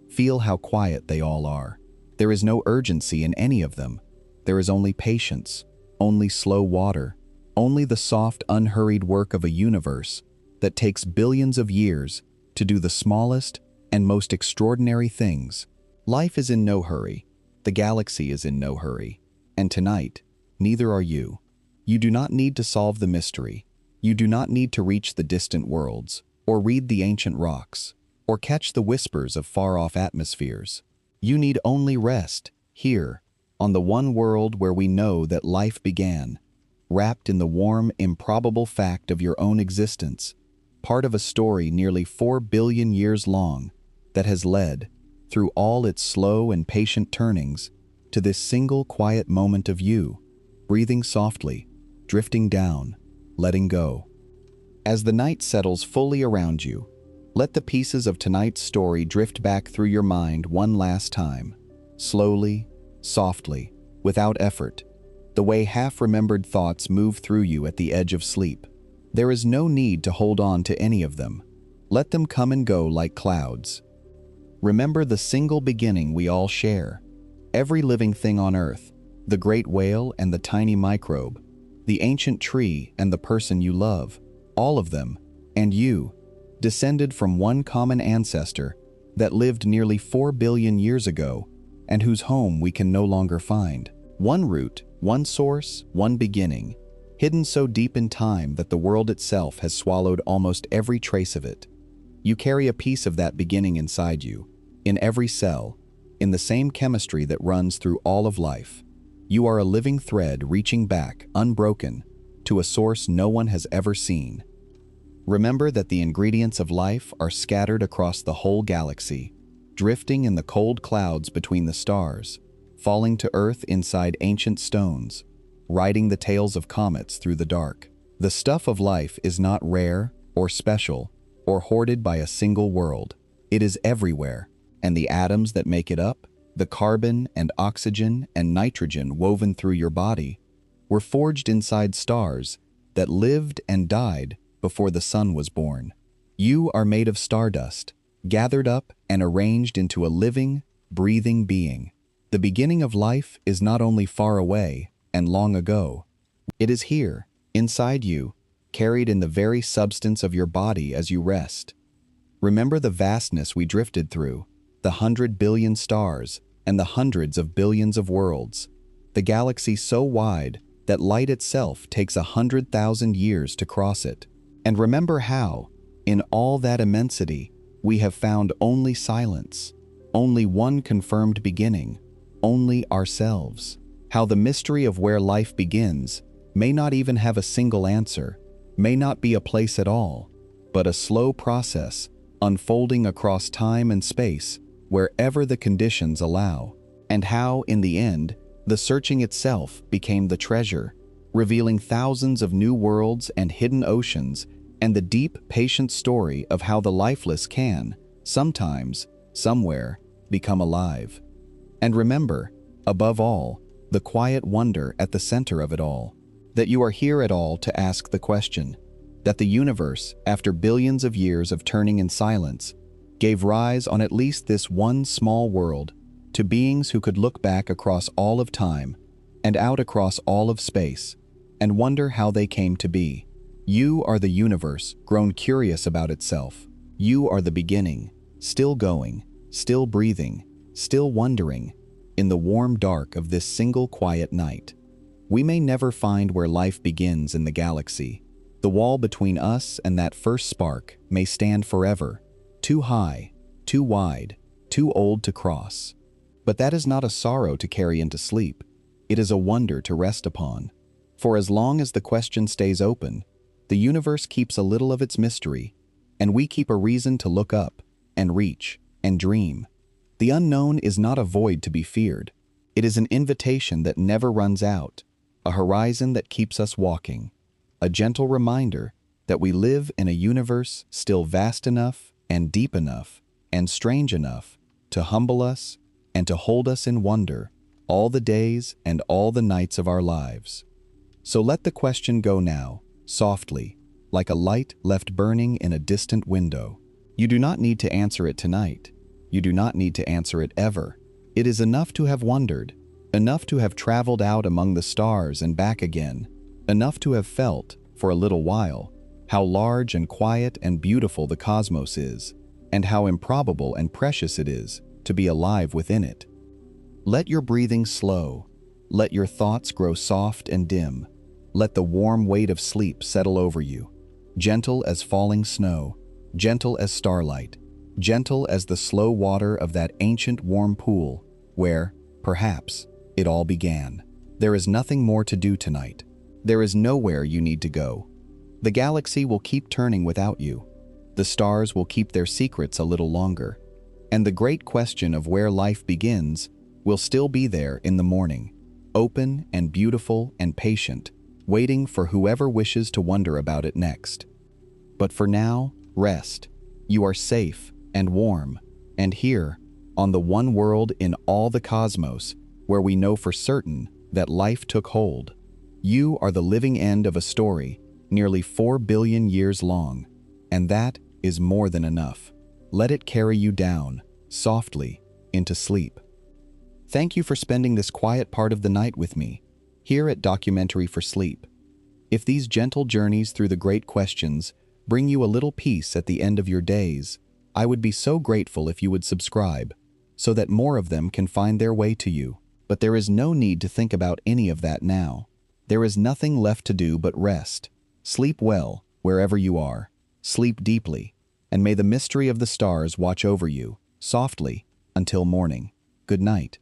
feel how quiet they all are. There is no urgency in any of them. There is only patience, only slow water, only the soft, unhurried work of a universe that takes billions of years to do the smallest and most extraordinary things. Life is in no hurry. The galaxy is in no hurry. And tonight, neither are you. You do not need to solve the mystery. You do not need to reach the distant worlds, or read the ancient rocks, or catch the whispers of far-off atmospheres. You need only rest, here, on the one world where we know that life began, wrapped in the warm, improbable fact of your own existence, part of a story nearly 4 billion years long that has led, through all its slow and patient turnings, to this single quiet moment of you, breathing softly, drifting down, letting go. As the night settles fully around you, let the pieces of tonight's story drift back through your mind one last time, slowly, softly, without effort, the way half-remembered thoughts move through you at the edge of sleep. There is no need to hold on to any of them. Let them come and go like clouds. Remember the single beginning we all share. Every living thing on Earth, the great whale and the tiny microbe, the ancient tree and the person you love, all of them, and you, descended from one common ancestor that lived nearly 4 billion years ago and whose home we can no longer find. One root, one source, one beginning, hidden so deep in time that the world itself has swallowed almost every trace of it. You carry a piece of that beginning inside you, in every cell, in the same chemistry that runs through all of life. You are a living thread reaching back, unbroken, to a source no one has ever seen. Remember that the ingredients of life are scattered across the whole galaxy, drifting in the cold clouds between the stars, falling to Earth inside ancient stones, riding the tails of comets through the dark. The stuff of life is not rare or special or hoarded by a single world. It is everywhere, and the atoms that make it up, the carbon and oxygen and nitrogen woven through your body, were forged inside stars that lived and died before the sun was born. You are made of stardust, gathered up and arranged into a living, breathing being. The beginning of life is not only far away and long ago. It is here, inside you, carried in the very substance of your body as you rest. Remember the vastness we drifted through, the 100 billion stars and the hundreds of billions of worlds, the galaxy so wide that light itself takes 100,000 years to cross it. And remember how, in all that immensity, we have found only silence, only one confirmed beginning, only ourselves. How the mystery of where life begins may not even have a single answer, may not be a place at all, but a slow process unfolding across time and space wherever the conditions allow. And how, in the end, the searching itself became the treasure, revealing thousands of new worlds and hidden oceans and the deep, patient story of how the lifeless can, sometimes, somewhere, become alive. And remember, above all, the quiet wonder at the center of it all, that you are here at all to ask the question, that the universe, after billions of years of turning in silence, gave rise on at least this one small world to beings who could look back across all of time and out across all of space and wonder how they came to be. You are the universe grown curious about itself. You are the beginning, still going, still breathing, still wondering, in the warm dark of this single quiet night. We may never find where life begins in the galaxy. The wall between us and that first spark may stand forever, too high, too wide, too old to cross. But that is not a sorrow to carry into sleep. It is a wonder to rest upon. For as long as the question stays open, the universe keeps a little of its mystery, and we keep a reason to look up and reach and dream. The unknown is not a void to be feared. It is an invitation that never runs out, a horizon that keeps us walking, a gentle reminder that we live in a universe still vast enough and deep enough and strange enough to humble us and to hold us in wonder all the days and all the nights of our lives. So let the question go now, softly, like a light left burning in a distant window. You do not need to answer it tonight. You do not need to answer it ever. It is enough to have wondered, enough to have traveled out among the stars and back again, enough to have felt, for a little while, how large and quiet and beautiful the cosmos is, and how improbable and precious it is to be alive within it. Let your breathing slow. Let your thoughts grow soft and dim. Let the warm weight of sleep settle over you, gentle as falling snow, gentle as starlight, gentle as the slow water of that ancient warm pool where, perhaps, it all began. There is nothing more to do tonight. There is nowhere you need to go. The galaxy will keep turning without you. The stars will keep their secrets a little longer. And the great question of where life begins will still be there in the morning, open and beautiful and patient, waiting for whoever wishes to wonder about it next. But for now, rest. You are safe and warm, and here, on the one world in all the cosmos where we know for certain that life took hold. You are the living end of a story nearly 4 billion years long, and that is more than enough. Let it carry you down, softly, into sleep. Thank you for spending this quiet part of the night with me, here at Documentary for Sleep. If these gentle journeys through the great questions bring you a little peace at the end of your days, I would be so grateful if you would subscribe, so that more of them can find their way to you. But there is no need to think about any of that now. There is nothing left to do but rest. Sleep well, wherever you are. Sleep deeply, and may the mystery of the stars watch over you, softly, until morning. Good night.